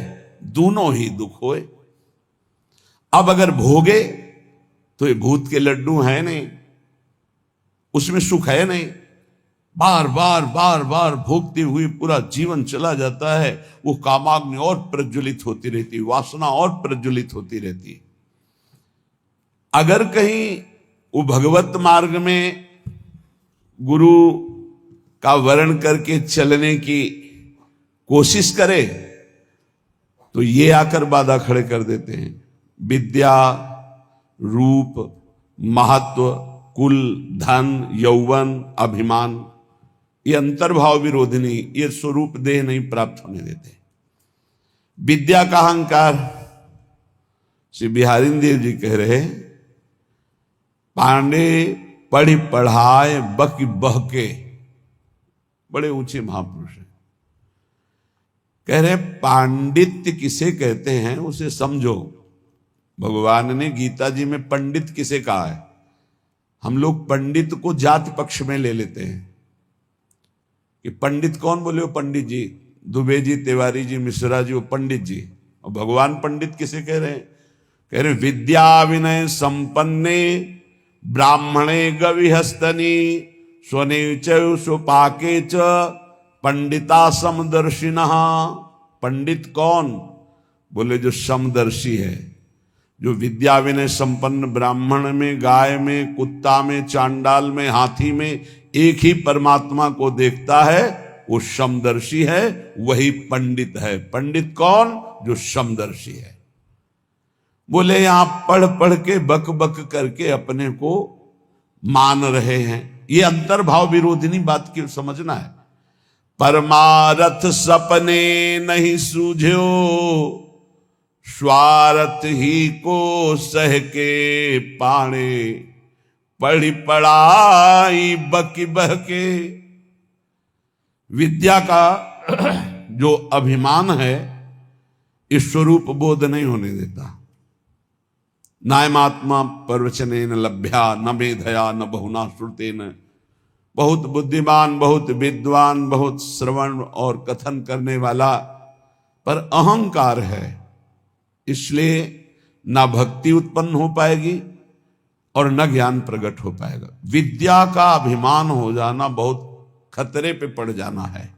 S1: दोनों ही दुख होए। अब अगर भोगे तो ये भूत के लड्डू है नहीं, उसमें सुख है नहीं। बार बार बार बार भोगते हुए पूरा जीवन चला जाता है। वो कामाग्नि और प्रज्वलित होती रहती, वासना और प्रज्वलित होती रहती। अगर कहीं वो भगवत मार्ग में गुरु का वर्ण करके चलने की कोशिश करे तो ये आकर बाधा खड़े कर देते हैं। विद्या, रूप, महत्व, कुल, धन, यौवन, अभिमान, ये अंतर्भाव विरोधिनी, ये स्वरूप देह नहीं प्राप्त होने देते। विद्या का अहंकार, श्री बिहारी देव जी कह रहे, पांडे पढ़ी पढ़ाए बक बहके। बड़े ऊंचे महापुरुष हैं। कह रहे पांडित्य किसे कहते हैं उसे समझो। भगवान ने गीता जी में पंडित किसे कहा है। हम लोग पंडित को जाति पक्ष में ले लेते हैं कि पंडित कौन बोले, वो पंडित जी, दुबे जी, तिवारी जी, मिश्रा जी, वो पंडित जी। और भगवान पंडित किसे कह रहे हैं? कह रहे विद्या विनय संपन्ने ब्राह्मणे गविहस्तनी स्वने चुपाके च पंडिता समदर्शिनः। पंडित कौन? बोले जो समदर्शी है, जो विद्या विनय संपन्न ब्राह्मण में, गाय में, कुत्ता में, चांडाल में, हाथी में एक ही परमात्मा को देखता है, वो समदर्शी है, वही पंडित है। पंडित कौन? जो समदर्शी है। बोले यहां पढ़ पढ़ के बक बक करके अपने को मान रहे हैं, ये अंतर्भाव विरोधिनी बात की समझना है। परमारथ सपने नहीं सूझो स्वार्थ ही को सह के पाणे। पढ़ी पढ़ाई बकी बहके। विद्या का जो अभिमान है इस स्वरूप बोध नहीं होने देता। नायमात्मा प्रवचनेन लभ्या न मेधया न बहुना श्रुतेन। बहुत बुद्धिमान, बहुत विद्वान, बहुत श्रवण और कथन करने वाला, पर अहंकार है, इसलिए ना भक्ति उत्पन्न हो पाएगी और न ज्ञान प्रकट हो पाएगा। विद्या का अभिमान हो जाना बहुत खतरे पे पड़ जाना है।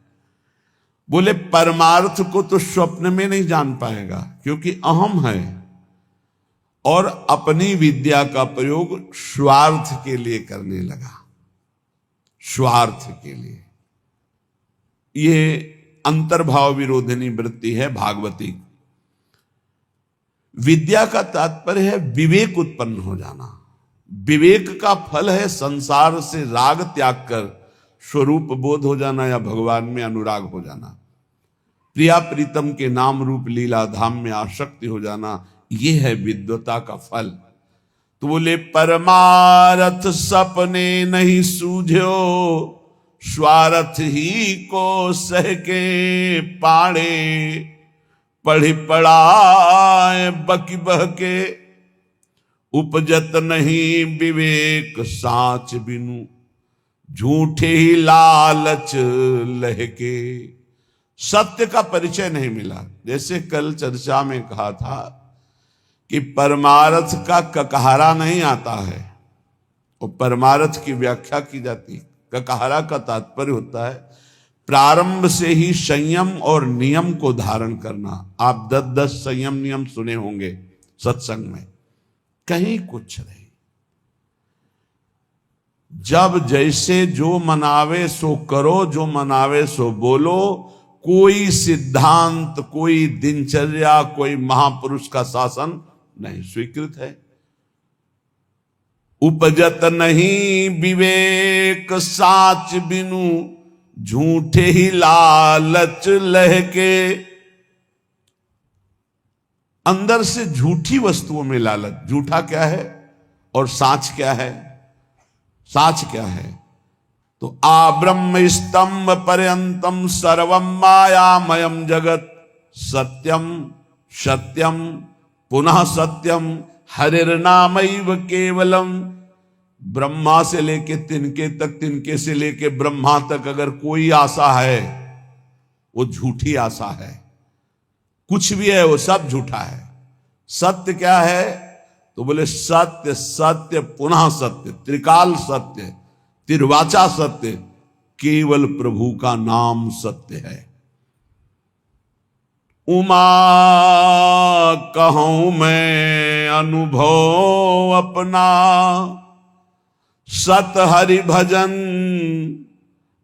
S1: बोले परमार्थ को तो स्वप्न में नहीं जान पाएगा, क्योंकि अहम है और अपनी विद्या का प्रयोग स्वार्थ के लिए करने लगा, स्वार्थ के लिए। ये अंतर्भाव विरोधिनी वृत्ति है भागवती। विद्या का तात्पर्य है विवेक उत्पन्न हो जाना। विवेक का फल है संसार से राग त्याग कर स्वरूप बोध हो जाना या भगवान में अनुराग हो जाना, प्रिया प्रीतम के नाम रूप लीला धाम में आसक्ति हो जाना। यह है विद्वता का फल। तो बोले परमारथ सपने नहीं सूझो, स्वार्थ ही को सह के पाड़े। पढ़ी पढ़ाए बकी बहके, उपजत नहीं विवेक साच बिनु। झूठे ही लालच लहके। सत्य का परिचय नहीं मिला। जैसे कल चर्चा में कहा था कि परमार्थ का ककहरा नहीं आता है, और परमार्थ की व्याख्या की जाती। ककहरा का तात्पर्य होता है प्रारंभ से ही संयम और नियम को धारण करना। आप 10-10 संयम नियम सुने होंगे सत्संग में, कहीं कुछ नहीं। जब जैसे जो मनावे सो करो, जो मनावे सो बोलो। कोई सिद्धांत, कोई दिनचर्या, कोई महापुरुष का शासन नहीं स्वीकृत है। उपजत नहीं विवेक साच बिनु। झूठे ही लालच लहके। अंदर से झूठी वस्तुओं में लालच। झूठा क्या है और साच क्या है? साच क्या है? तो आ ब्रह्म स्तंभ पर्यंतम सर्वम मायामयम जगत। सत्यम सत्यम पुनः सत्यम हरिर्नामैव केवलम। ब्रह्मा से लेके तिनके तक, तिनके से लेके ब्रह्मा तक अगर कोई आशा है वो झूठी आशा है। कुछ भी है वो सब झूठा है। सत्य क्या है? तो बोले सत्य सत्य पुनः सत्य, त्रिकाल सत्य, तिर्वाचा सत्य, केवल प्रभु का नाम सत्य है। उमा कहूं मैं अनुभव अपना। सत हरि भजन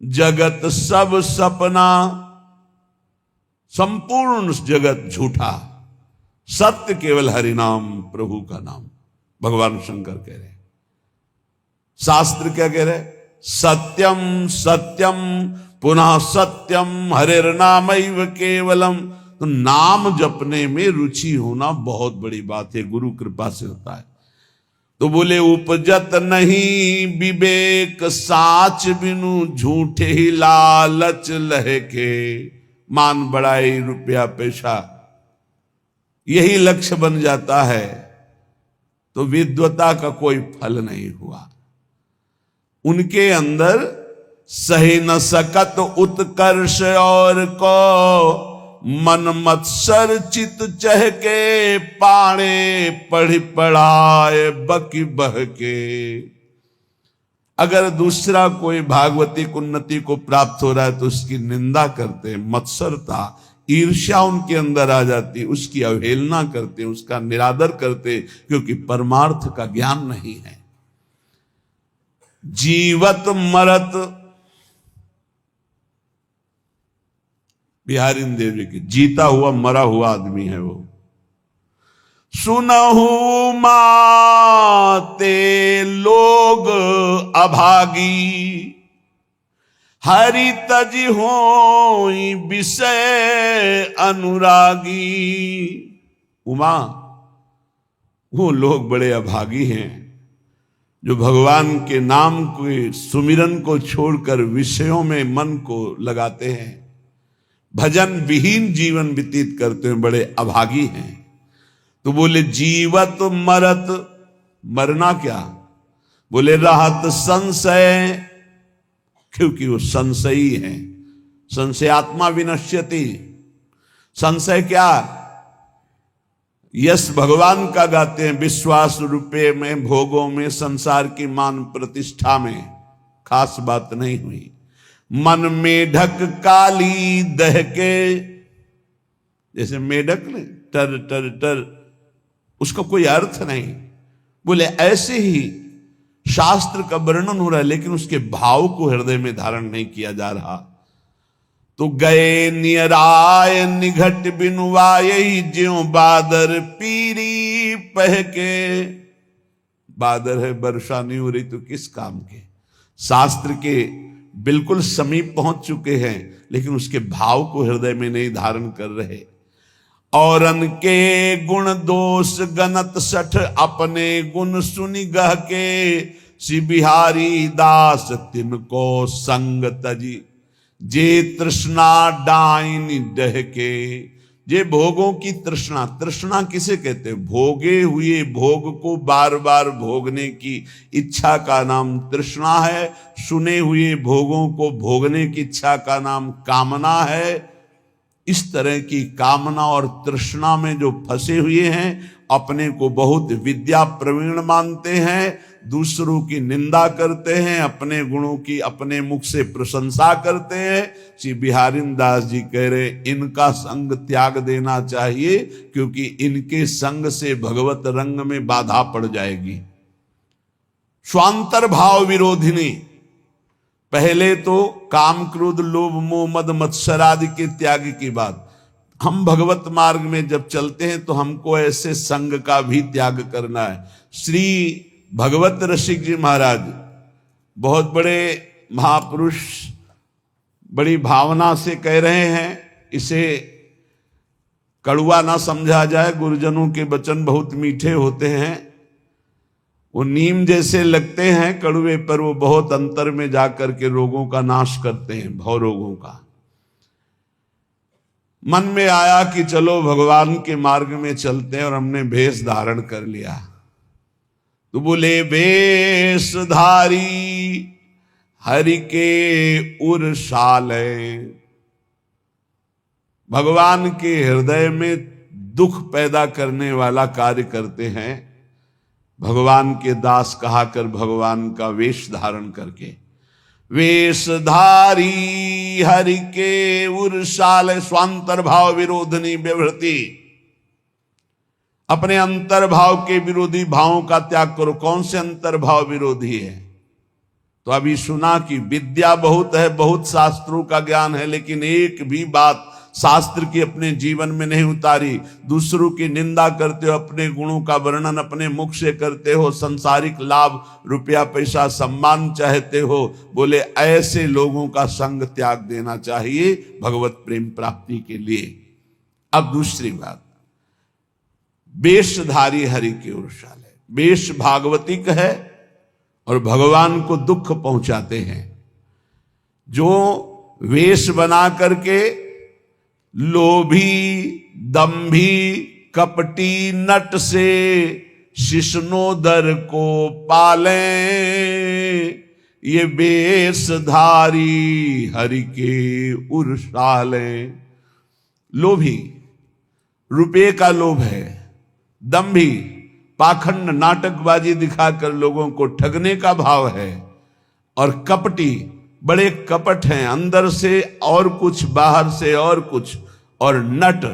S1: जगत सब सपना। संपूर्ण जगत झूठा, सत्य केवल हरि नाम, प्रभु का नाम। भगवान शंकर कह रहे, शास्त्र क्या कह रहे? सत्यम सत्यम पुनः सत्यम हरिर्नामैव केवलम। तो नाम जपने में रुचि होना बहुत बड़ी बात है, गुरु कृपा से होता है। तो बोले उपजत नहीं विवेक साच बिनु। झूठे ही लालच लहके। मान बढ़ाई रुपया पैसा यही लक्ष्य बन जाता है तो विद्वता का कोई फल नहीं हुआ। उनके अंदर सही न सकत उत्कर्ष और को। मन मत्सर चित चहके पाणे। पढ़ी पढ़ाए बकी बहके। अगर दूसरा कोई भागवतिक उन्नति को प्राप्त हो रहा है तो उसकी निंदा करते, मत्सरता ईर्ष्या उनके अंदर आ जाती, उसकी अवहेलना करते, उसका निरादर करते, क्योंकि परमार्थ का ज्ञान नहीं है। जीवत मरत, बिहारी देव जी की, जीता हुआ मरा हुआ आदमी है वो। सुनहु माते लोग अभागी। हरि तज होई विषय अनुरागी। उमा, वो लोग बड़े अभागी हैं, जो भगवान के नाम के सुमिरन को छोड़कर विषयों में मन को लगाते हैं, भजन विहीन जीवन व्यतीत करते हैं, बड़े अभागी हैं। तो बोले जीवत मरत, मरना क्या? बोले रहत संशय, क्योंकि वो संशयी है। संशयात्मा विनश्यति। संशय क्या? यश भगवान का गाते हैं, विश्वास रुपये में, भोगों में, संसार की मान प्रतिष्ठा में खास बात नहीं हुई। मन मेढक काली दहके, जैसे मेढक ने टर टर टर, उसका कोई अर्थ नहीं। बोले ऐसे ही शास्त्र का वर्णन हो रहा है, लेकिन उसके भाव को हृदय में धारण नहीं किया जा रहा। तो गए नियराय निघट बिनुवाय, ज्यों बादर पीरी पहके। बादर है, वर्षा नहीं हो रही तो किस काम के? शास्त्र के बिल्कुल समीप पहुंच चुके हैं, लेकिन उसके भाव को हृदय में नहीं धारण कर रहे। औरन के गुण दोष गनत सठ, अपने गुण सुनि गह के। श्री बिहारी दास तिनको संग तजी, जे तृष्णा डाइन डहके। जे भोगों की तृष्णा, तृष्णा किसे कहते हैं? भोगे हुए भोग को बार बार भोगने की इच्छा का नाम तृष्णा है। सुने हुए भोगों को भोगने की इच्छा का नाम कामना है। इस तरह की कामना और तृष्णा में जो फंसे हुए हैं, अपने को बहुत विद्या प्रवीण मानते हैं, दूसरों की निंदा करते हैं, अपने गुणों की अपने मुख से प्रशंसा करते हैं। श्री बिहारी दास जी कह रहे, इनका संग त्याग देना चाहिए, क्योंकि इनके संग से भगवत रंग में बाधा पड़ जाएगी। स्वांतर भाव विरोधिनी। पहले तो काम क्रोध लोभ मोह मद मत्सर आदि के त्याग की बात। हम भगवत मार्ग में जब चलते हैं तो हमको ऐसे संग का भी त्याग करना है। श्री भगवत रसिक जी महाराज बहुत बड़े महापुरुष, बड़ी भावना से कह रहे हैं, इसे कड़वा ना समझा जाए। गुरुजनों के वचन बहुत मीठे होते हैं, वो नीम जैसे लगते हैं कड़वे, पर वो बहुत अंतर में जाकर के रोगों का नाश करते हैं, भव रोगों का। मन में आया कि चलो भगवान के मार्ग में चलते हैं, और हमने भेष धारण कर लिया। तो बोले वेशधारी हरि के उरसाले। भगवान के हृदय में दुख पैदा करने वाला कार्य करते हैं। भगवान के दास कहा कर भगवान का वेश धारण करके। वेशधारी हरि के उरसाले, स्वांतर भाव विरोधनी व्यवृति। अपने अंतर्भाव के विरोधी भावों का त्याग करो। कौन से अंतर्भाव विरोधी है? तो अभी सुना कि विद्या बहुत है, बहुत शास्त्रों का ज्ञान है, लेकिन एक भी बात शास्त्र की अपने जीवन में नहीं उतारी। दूसरों की निंदा करते हो, अपने गुणों का वर्णन अपने मुख से करते हो, संसारिक लाभ रुपया पैसा सम्मान चाहते हो। बोले ऐसे लोगों का संग त्याग देना चाहिए भगवत प्रेम प्राप्ति के लिए। अब दूसरी बात, वेशधारी हरि के उरसाले। वेश भागवतिक है और भगवान को दुख पहुंचाते हैं। जो वेश बना करके लोभी, दंभी, कपटी नट से शिष्णोदर को पाले, ये वेशधारी हरि के उरसाले। लोभी, रुपये का लोभ है। दंभी, पाखंड नाटकबाजी दिखाकर लोगों को ठगने का भाव है। और कपटी, बड़े कपट हैं, अंदर से और कुछ, बाहर से और कुछ। और नट,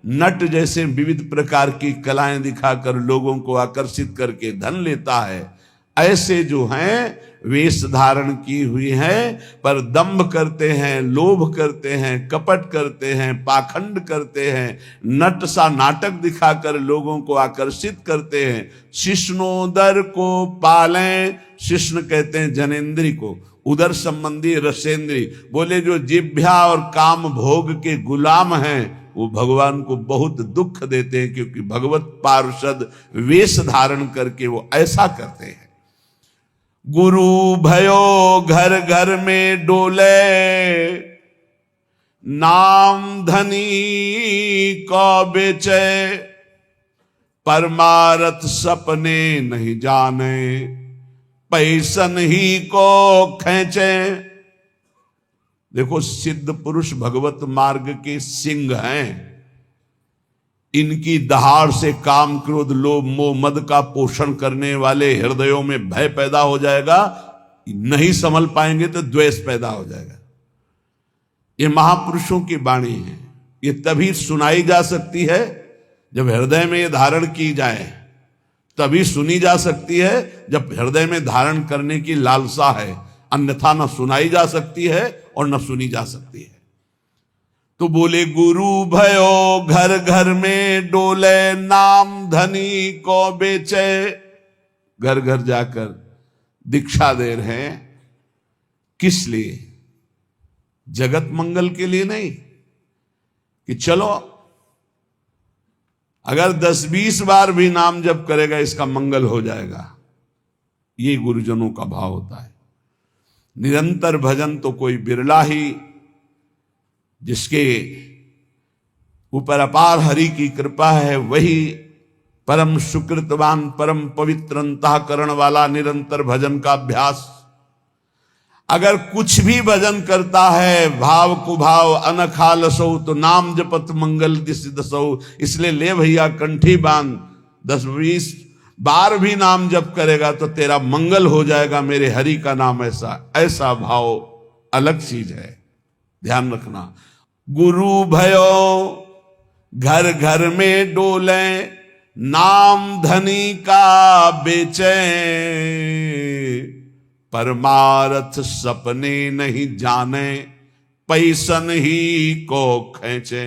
S1: नट जैसे विविध प्रकार की कलाएं दिखाकर लोगों को आकर्षित करके धन लेता है। ऐसे जो हैं वेश धारण की हुई है, पर दंभ करते हैं, लोभ करते हैं, कपट करते हैं, पाखंड करते हैं, नट सा नाटक दिखाकर लोगों को आकर्षित करते हैं। शिष्णोदर को पालें। शिष्ण कहते हैं जनेन्द्री को, उदर संबंधी रसेंद्री। बोले जो जिभ्या और काम भोग के गुलाम हैं, वो भगवान को बहुत दुख देते हैं, क्योंकि भगवत पार्षद वेश धारण करके वो ऐसा करते हैं। गुरु भयो घर घर में डोले, नाम धनी को बेचे, परमारथ सपने नहीं जाने, पैसन ही को खींचे। देखो, सिद्ध पुरुष भगवत मार्ग के सिंह हैं। इनकी दहाड़ से काम क्रोध लोभ मोह मद का पोषण करने वाले हृदयों में भय पैदा हो जाएगा, नहीं संभल पाएंगे तो द्वेष पैदा हो जाएगा। ये महापुरुषों की वाणी है। ये तभी सुनाई जा सकती है जब हृदय में ये धारण की जाए, तभी सुनी जा सकती है जब हृदय में धारण करने की लालसा है, अन्यथा न सुनाई जा सकती है और न सुनी जा सकती है। तो बोले गुरु भयो घर घर में डोले, नाम धनी को बेचे। घर घर जाकर दीक्षा दे रहे हैं, किस लिए? जगत मंगल के लिए नहीं कि चलो अगर 10-20 बार भी नाम जप करेगा इसका मंगल हो जाएगा। ये गुरुजनों का भाव होता है। निरंतर भजन तो कोई बिरला ही, जिसके ऊपर अपार हरि की कृपा है, वही परम सुकृतवान परम पवित्र अंतःकरण वाला निरंतर भजन का अभ्यास। अगर कुछ भी भजन करता है भाव कुभाव अनखालसौ, तो नाम जपत मंगल दिस दसौ। इसलिए ले भैया कंठी बांध, 10-20 बार भी नाम जप करेगा तो तेरा मंगल हो जाएगा। मेरे हरि का नाम ऐसा भाव अलग चीज है, ध्यान रखना। गुरु भयो घर घर में डोले, नाम धनी का बेचे, परमारथ सपने नहीं जाने, पैसन ही को खींचे।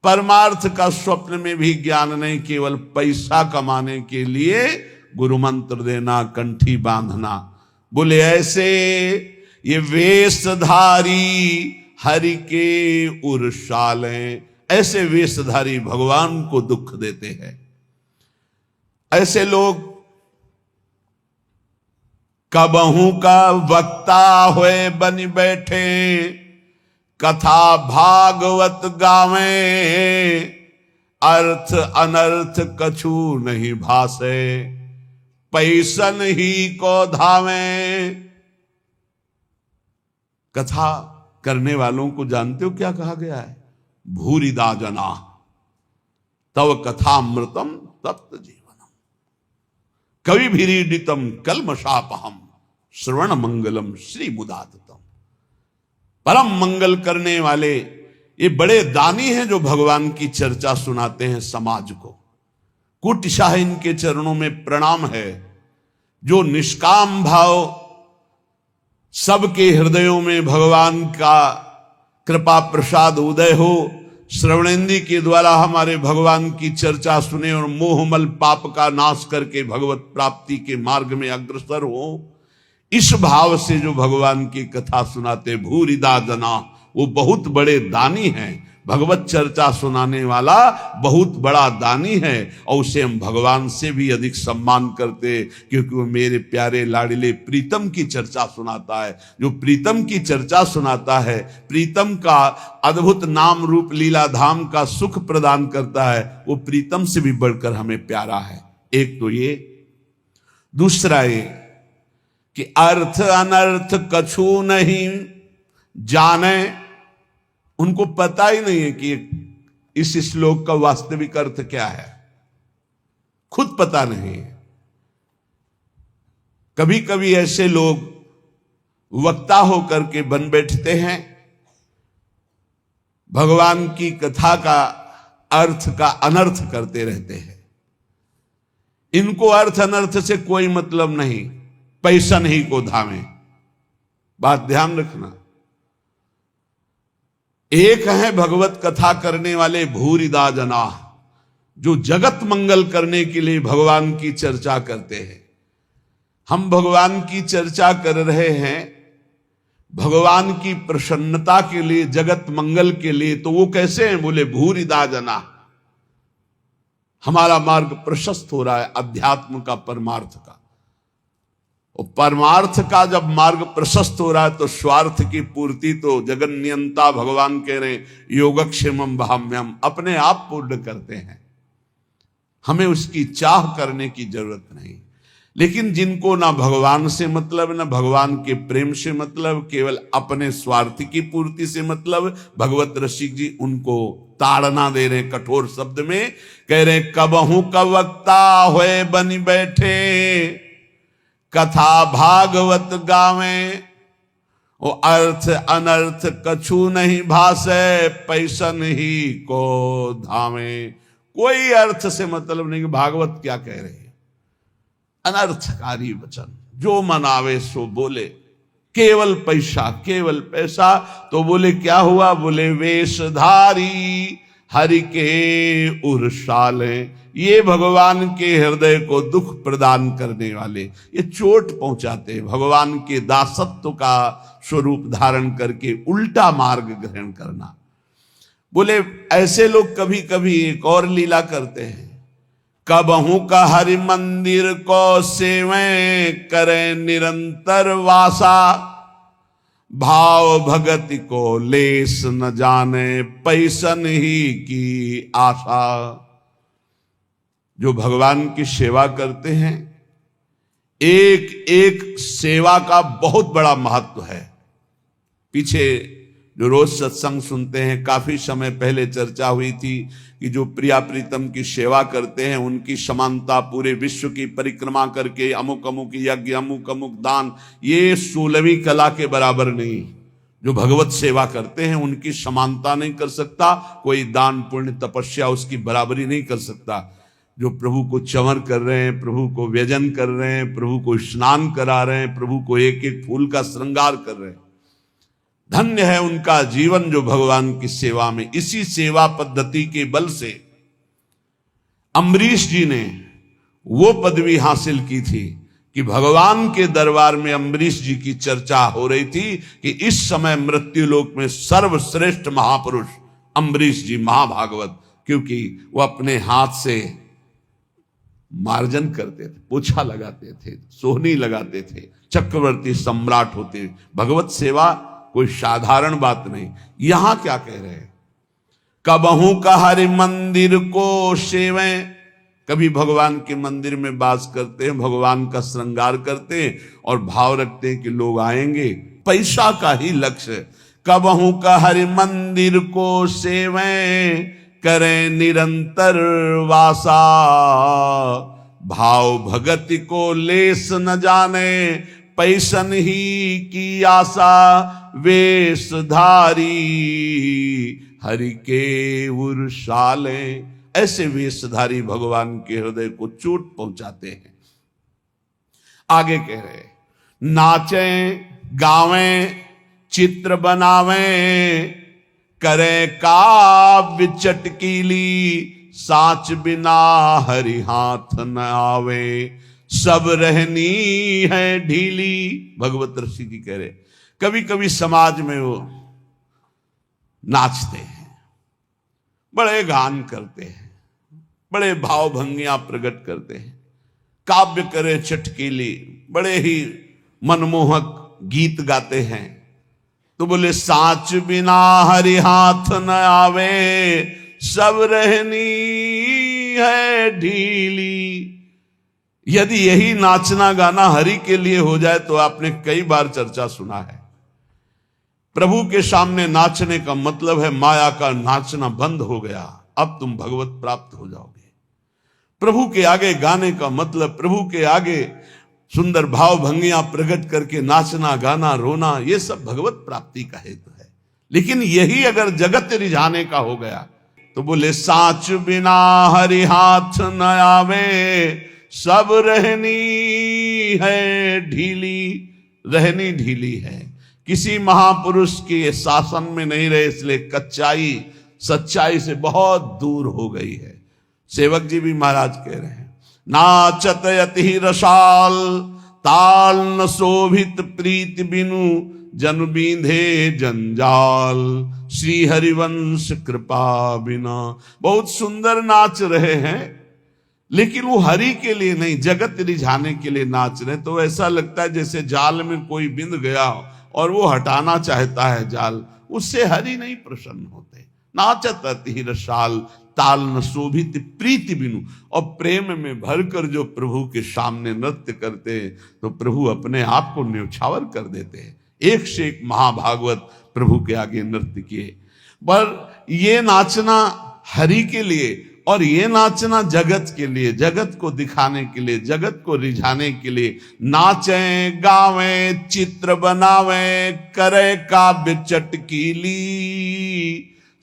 S1: परमार्थ का स्वप्न में भी ज्ञान नहीं, केवल पैसा कमाने के लिए गुरु मंत्र देना, कंठी बांधना। बोले ऐसे ये वेशधारी हरि के उर्शाले, ऐसे वेशधारी भगवान को दुख देते हैं। ऐसे लोग कबहू का वक्ता हुए बन बैठे, कथा भागवत गावे, अर्थ अनर्थ कछु नहीं भासे, पैसन ही को धावे। कथा करने वालों को जानते हो क्या कहा गया है? भूरिदा जना तव कथामृतम तप्त जीवनम, कवि भीरीडितम कलमशापहम, श्रवण मंगलम श्री मुदाततम। परम मंगल करने वाले ये बड़े दानी हैं जो भगवान की चर्चा सुनाते हैं समाज को। कुटिशाह इनके चरणों में प्रणाम है। जो निष्काम भाव सबके हृदयों में भगवान का कृपा प्रसाद उदय हो, श्रवणेंद्री के द्वारा हमारे भगवान की चर्चा सुने और मोहमल पाप का नाश करके भगवत प्राप्ति के मार्ग में अग्रसर हो, इस भाव से जो भगवान की कथा सुनाते भूरिदा जना, वो बहुत बड़े दानी हैं। भगवत चर्चा सुनाने वाला बहुत बड़ा दानी है और उसे हम भगवान से भी अधिक सम्मान करते, क्योंकि वो मेरे प्यारे लाडले प्रीतम की चर्चा सुनाता है। जो प्रीतम की चर्चा सुनाता है, प्रीतम का अद्भुत नाम रूप लीला धाम का सुख प्रदान करता है, वो प्रीतम से भी बढ़कर हमें प्यारा है। एक तो ये, दूसरा ये कि अर्थ अनर्थ कछु नहीं जाने। उनको पता ही नहीं है कि इस श्लोक का वास्तविक अर्थ क्या है, खुद पता नहीं है। कभी कभी ऐसे लोग वक्ता होकर के बन बैठते हैं, भगवान की कथा का अर्थ का अनर्थ करते रहते हैं। इनको अर्थ अनर्थ से कोई मतलब नहीं, पैसा नहीं को धावे। बात ध्यान रखना। एक है भगवत कथा करने वाले भूरिदा जना, जो जगत मंगल करने के लिए भगवान की चर्चा करते हैं। हम भगवान की चर्चा कर रहे हैं भगवान की प्रसन्नता के लिए, जगत मंगल के लिए, तो वो कैसे हैं? बोले भूरिदा जना। हमारा मार्ग प्रशस्त हो रहा है अध्यात्म का, परमार्थ का। और परमार्थ का जब मार्ग प्रशस्त हो रहा है तो स्वार्थ की पूर्ति तो जगन्नियंता भगवान कह रहे योगक्षेमम भाम्यम, अपने आप पूर्ण करते हैं, हमें उसकी चाह करने की जरूरत नहीं। लेकिन जिनको ना भगवान से मतलब, ना भगवान के प्रेम से मतलब, केवल अपने स्वार्थ की पूर्ति से मतलब, भगवत रसिक जी उनको ताड़ना दे रहे कठोर शब्द में, कह रहे कबहू कवक्ता होए बनी बैठे, कथा भागवत गावे, ओ अर्थ अनर्थ कछु नहीं भासे, पैसन ही को धामे। कोई अर्थ से मतलब नहीं कि भागवत क्या कह रहे हैं, अनर्थकारी वचन, जो मन आवे सो बोले, केवल पैसा, केवल पैसा। तो बोले क्या हुआ, बोले वेशधारी हरि के उर्साले, ये भगवान के हृदय को दुख प्रदान करने वाले, ये चोट पहुंचाते, भगवान के दासत्व का स्वरूप धारण करके उल्टा मार्ग ग्रहण करना। बोले ऐसे लोग कभी कभी एक और लीला करते हैं, कबहू का हरि मंदिर को सेवे करे निरंतर वासा, भाव भगति को लेस न जाने पैसन ही की आशा। जो भगवान की सेवा करते हैं, एक एक सेवा का बहुत बड़ा महत्व है। पीछे जो रोज सत्संग सुनते हैं, काफी समय पहले चर्चा हुई थी कि जो प्रिया प्रीतम की सेवा करते हैं उनकी समानता पूरे विश्व की परिक्रमा करके अमुक अमुक यज्ञ, अमुक अमुक दान, ये 16वीं कला के बराबर नहीं। जो भगवत सेवा करते हैं उनकी समानता नहीं कर सकता कोई, दान पुण्य तपस्या उसकी बराबरी नहीं कर सकता। जो प्रभु को चंवर कर रहे हैं, प्रभु को व्यजन कर रहे हैं, प्रभु को स्नान करा रहे हैं, प्रभु को एक एक फूल का श्रृंगार कर रहे हैं, धन्य है उनका जीवन जो भगवान की सेवा में। इसी सेवा पद्धति के बल से अम्बरीश जी ने वो पदवी हासिल की थी कि भगवान के दरबार में अम्बरीश जी की चर्चा हो रही थी कि इस समय मृत्युलोक में सर्वश्रेष्ठ महापुरुष अम्बरीश जी महाभागवत, क्योंकि वो अपने हाथ से मार्जन करते थे, पोछा लगाते थे, सोहनी लगाते थे, चक्रवर्ती सम्राट होते। भगवत सेवा कोई साधारण बात नहीं। यहां क्या कह रहे हैं, कबहू का हरि मंदिर को सेवे, कभी भगवान के मंदिर में वास करते हैं, भगवान का श्रृंगार करते हैं और भाव रखते हैं कि लोग आएंगे, पैसा का ही लक्ष्य। कबहू का हरि मंदिर को सेवे करें निरंतर वासा, भाव भगति को लेस न जाने पैसन ही की आशा, वेशधारी हरि के उर्साले। ऐसे वेशधारी भगवान के हृदय को चोट पहुंचाते हैं। आगे कह रहे, नाचें गावें चित्र बनावें, करे काव्य चटकीली, साच बिना हरि हाथ न आवे, सब रहनी है ढीली। भगवत ऋषि जी कह रहे, कभी कभी समाज में वो नाचते हैं, बड़े गान करते हैं, बड़े भाव भंगियां प्रकट करते हैं, काव्य करे चटकीली, बड़े ही मनमोहक गीत गाते हैं। तो बोले साच बिना हरि हाथ न आवे, सब रहनी है ढीली। यदि यही नाचना गाना हरि के लिए हो जाए तो आपने कई बार चर्चा सुना है, प्रभु के सामने नाचने का मतलब है माया का नाचना बंद हो गया, अब तुम भगवत प्राप्त हो जाओगे। प्रभु के आगे गाने का मतलब प्रभु के आगे सुंदर भाव भंगियां प्रकट करके नाचना गाना रोना, ये सब भगवत प्राप्ति का हेतु है। लेकिन यही अगर जगत रिझाने का हो गया तो बोले साच बिना हरि हाथ न आवे, सब रहनी है ढीली। रहनी ढीली है, किसी महापुरुष के शासन में नहीं रहे, इसलिए कच्चाई सच्चाई से बहुत दूर हो गई है। सेवक जी भी महाराज कह रहे हैं, नाचत अति रसाल, ताल न शोभित प्रीति बिनु, जन बींधे जंजाल, श्री हरिवंश कृपा बिना। बहुत सुंदर नाच रहे हैं, लेकिन वो हरि के लिए नहीं, जगत रिझाने के लिए नाच रहे। तो ऐसा लगता है जैसे जाल में कोई बिंद गया और वो हटाना चाहता है जाल, उससे हरि नहीं प्रसन्न होते। नाचत अति रसाल ताल न शोभित प्रीति बिनु। और प्रेम में भरकर जो प्रभु के सामने नृत्य करते हैं तो प्रभु अपने आप को न्यौछावर कर देते हैं। एक से एक महाभागवत प्रभु के आगे नृत्य किए। पर ये नाचना हरि के लिए और ये नाचना जगत के लिए, जगत को दिखाने के लिए, जगत को रिझाने के लिए। नाचें गावें चित्र बनावें करे काव्य चटकीली,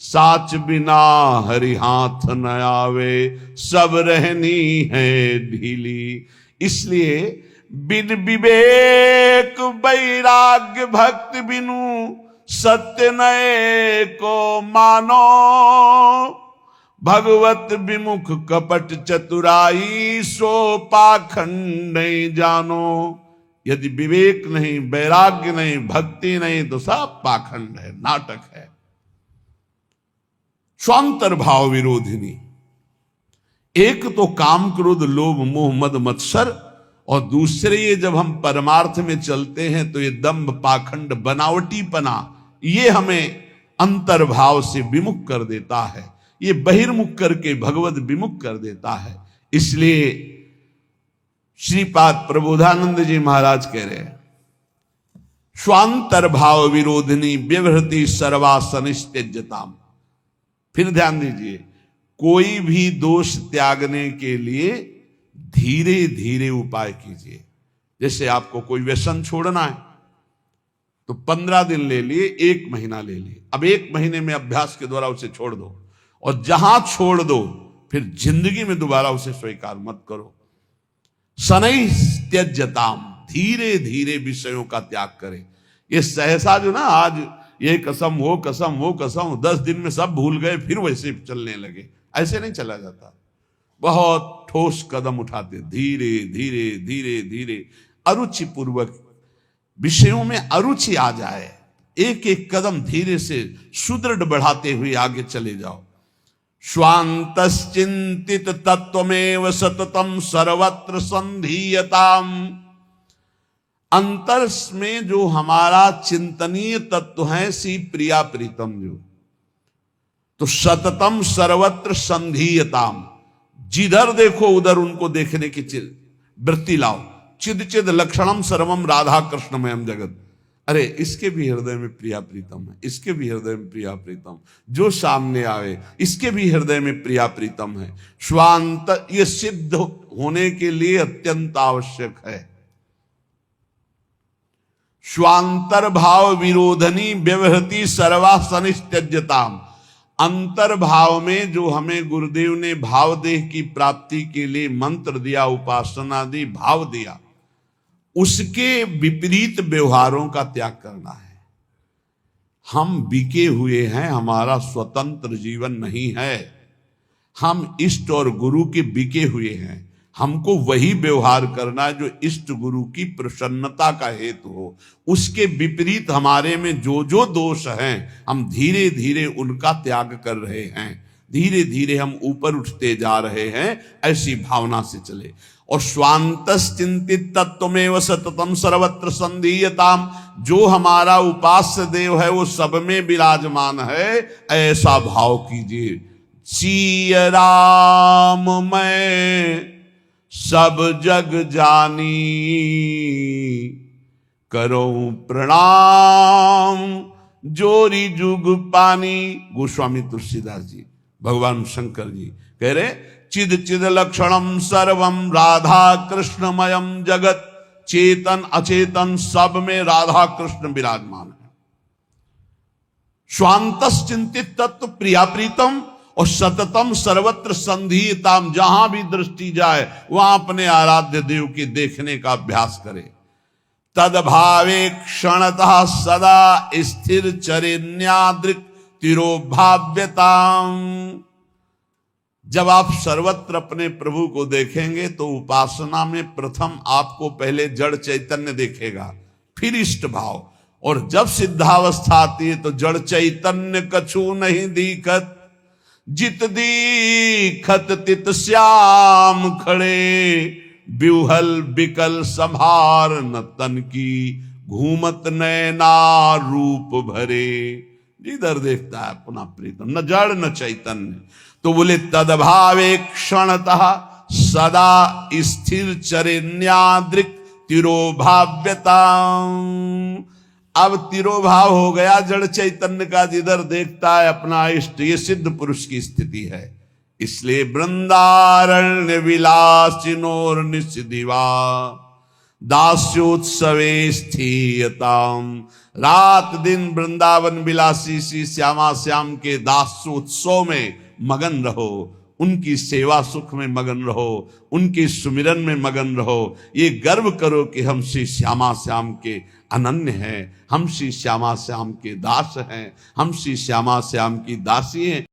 S1: साच बिना हरि हाथ न आवे सब रहनी है ढीली। इसलिए बिन विवेक वैराग्य भक्ति बिनु सत्य नए को मानो, भगवत विमुख कपट चतुराई सो पाखंड नहीं जानो। यदि विवेक नहीं, वैराग्य नहीं, भक्ति नहीं तो सब पाखंड है, नाटक है। स्वांतर भाव विरोधिनी, एक तो काम क्रोध लोभ मोह मद मत्सर, और दूसरे ये जब हम परमार्थ में चलते हैं तो ये दंभ पाखंड बनावटीपना, ये हमें अंतर्भाव से विमुख कर देता है, ये बहिर्मुख करके भगवत विमुख कर देता है। इसलिए श्रीपाद प्रबोधानंद जी महाराज कह रहे हैं, स्वांतर भाव विरोधिनी व्यवहृति सर्वासनिस्त्यजताम। फिर ध्यान दीजिए, कोई भी दोष त्यागने के लिए धीरे धीरे उपाय कीजिए। जैसे आपको कोई व्यसन छोड़ना है तो 15 दिन ले लिए, 1 महीना ले लिए। अब 1 महीने में अभ्यास के द्वारा उसे छोड़ दो, और जहां छोड़ दो फिर जिंदगी में दोबारा उसे स्वीकार मत करो। शनै त्यज्यताम, धीरे धीरे विषयों का त्याग करें। ये सहसा जो ना आज ये कसम वो कसम वो कसम, 10 दिन में सब भूल गए फिर वैसे चलने लगे, ऐसे नहीं चला जाता। बहुत ठोस कदम उठाते, धीरे धीरे धीरे धीरे, अरुचि पूर्वक विषयों में अरुचि आ जाए, एक एक कदम धीरे से सुदृढ़ बढ़ाते हुए आगे चले जाओ। स्वांतश्चिंतित तत्वमेव सततम सर्वत्र संधीयताम। अंतर में जो हमारा चिंतनीय तत्व है सी प्रिया प्रीतम, जो तो सततम सर्वत्र संधीयताम, जिधर देखो उधर उनको देखने की वृत्ति लाओ। चिद चिद लक्षणम सर्वम राधा कृष्णमयम जगत। अरे इसके भी हृदय में प्रिया प्रीतम है, इसके भी हृदय में प्रिया प्रीतम, जो सामने आए इसके भी हृदय में प्रिया प्रीतम है। स्वांत ये सिद्ध होने के लिए अत्यंत आवश्यक है। स्वांतर भाव विरोधनी व्यवहृति सर्वासनिस्त्यज्यताम। अंतर्भाव में जो हमें गुरुदेव ने भावदेह की प्राप्ति के लिए मंत्र दिया, उपासना दी, भाव दिया, उसके विपरीत व्यवहारों का त्याग करना है। हम बिके हुए हैं, हमारा स्वतंत्र जीवन नहीं है। हम इष्ट और गुरु के बिके हुए हैं। हमको वही व्यवहार करना है जो इष्ट गुरु की प्रसन्नता का हेतु हो। उसके विपरीत हमारे में जो जो दोष हैं, हम धीरे धीरे उनका त्याग कर रहे हैं, धीरे धीरे हम ऊपर उठते जा रहे हैं, ऐसी भावना से चले। और स्वांतश्चिंतित तत्वमेव सततम सर्वत्र संधीयताम, जो हमारा उपास्य देव है वो सब में विराजमान है, ऐसा भाव कीजिए। सिय राम मैं सब जग जानी, करो प्रणाम जोरी जुग पानी। गोस्वामी तुलसीदास जी, भगवान शंकर जी कह रहे, चिद चिद लक्षणम सर्वम राधा कृष्णमयम जगत। चेतन अचेतन सब में राधा कृष्ण विराजमान है। स्वांतस चिंतित तत्व प्रिया प्रीतम और सततम सर्वत्र संधीयताम। जहां भी दृष्टि जाए वहां अपने आराध्य देव के देखने का अभ्यास करे। तदभावे क्षणतः सदा स्थिर चरे न्यादृक तिरोभाव्यताम। जब आप सर्वत्र अपने प्रभु को देखेंगे तो उपासना में प्रथम आपको पहले जड़ चैतन्य देखेगा, फिर इष्ट भाव, और जब सिद्धावस्था आती है तो जड़ चैतन्य कछु नहीं दिखत, जित दीखत तित श्याम खड़े, बिहुल बिकल संभार न तन की, घूमत नैना रूप भरे। जिधर देखता है अपना प्रीतम, न जड़ न चैतन्य। तो बोले तदभावे क्षणतः सदा स्थिर चरे न्यादृक तिरोभाव्यता। अब तिरोभाव हो गया जड़ चैतन्य का, जिधर देखता है अपना इष्ट। ये सिद्ध पुरुष की स्थिति है। इसलिए वृंदारण्य विलासिनोर निषदिवा दास्योत्सवे स्थीयताम। रात दिन वृंदावन विलासी श्री श्यामा श्याम के दास्योत्सव में मगन रहो, उनकी सेवा सुख में मगन रहो, उनके सुमिरन में मगन रहो। ये गर्व करो कि हम श्री श्यामा श्याम के अनन्य हैं, हम श्री श्यामा श्याम के दास हैं, हम श्री श्यामा श्याम की दासी हैं।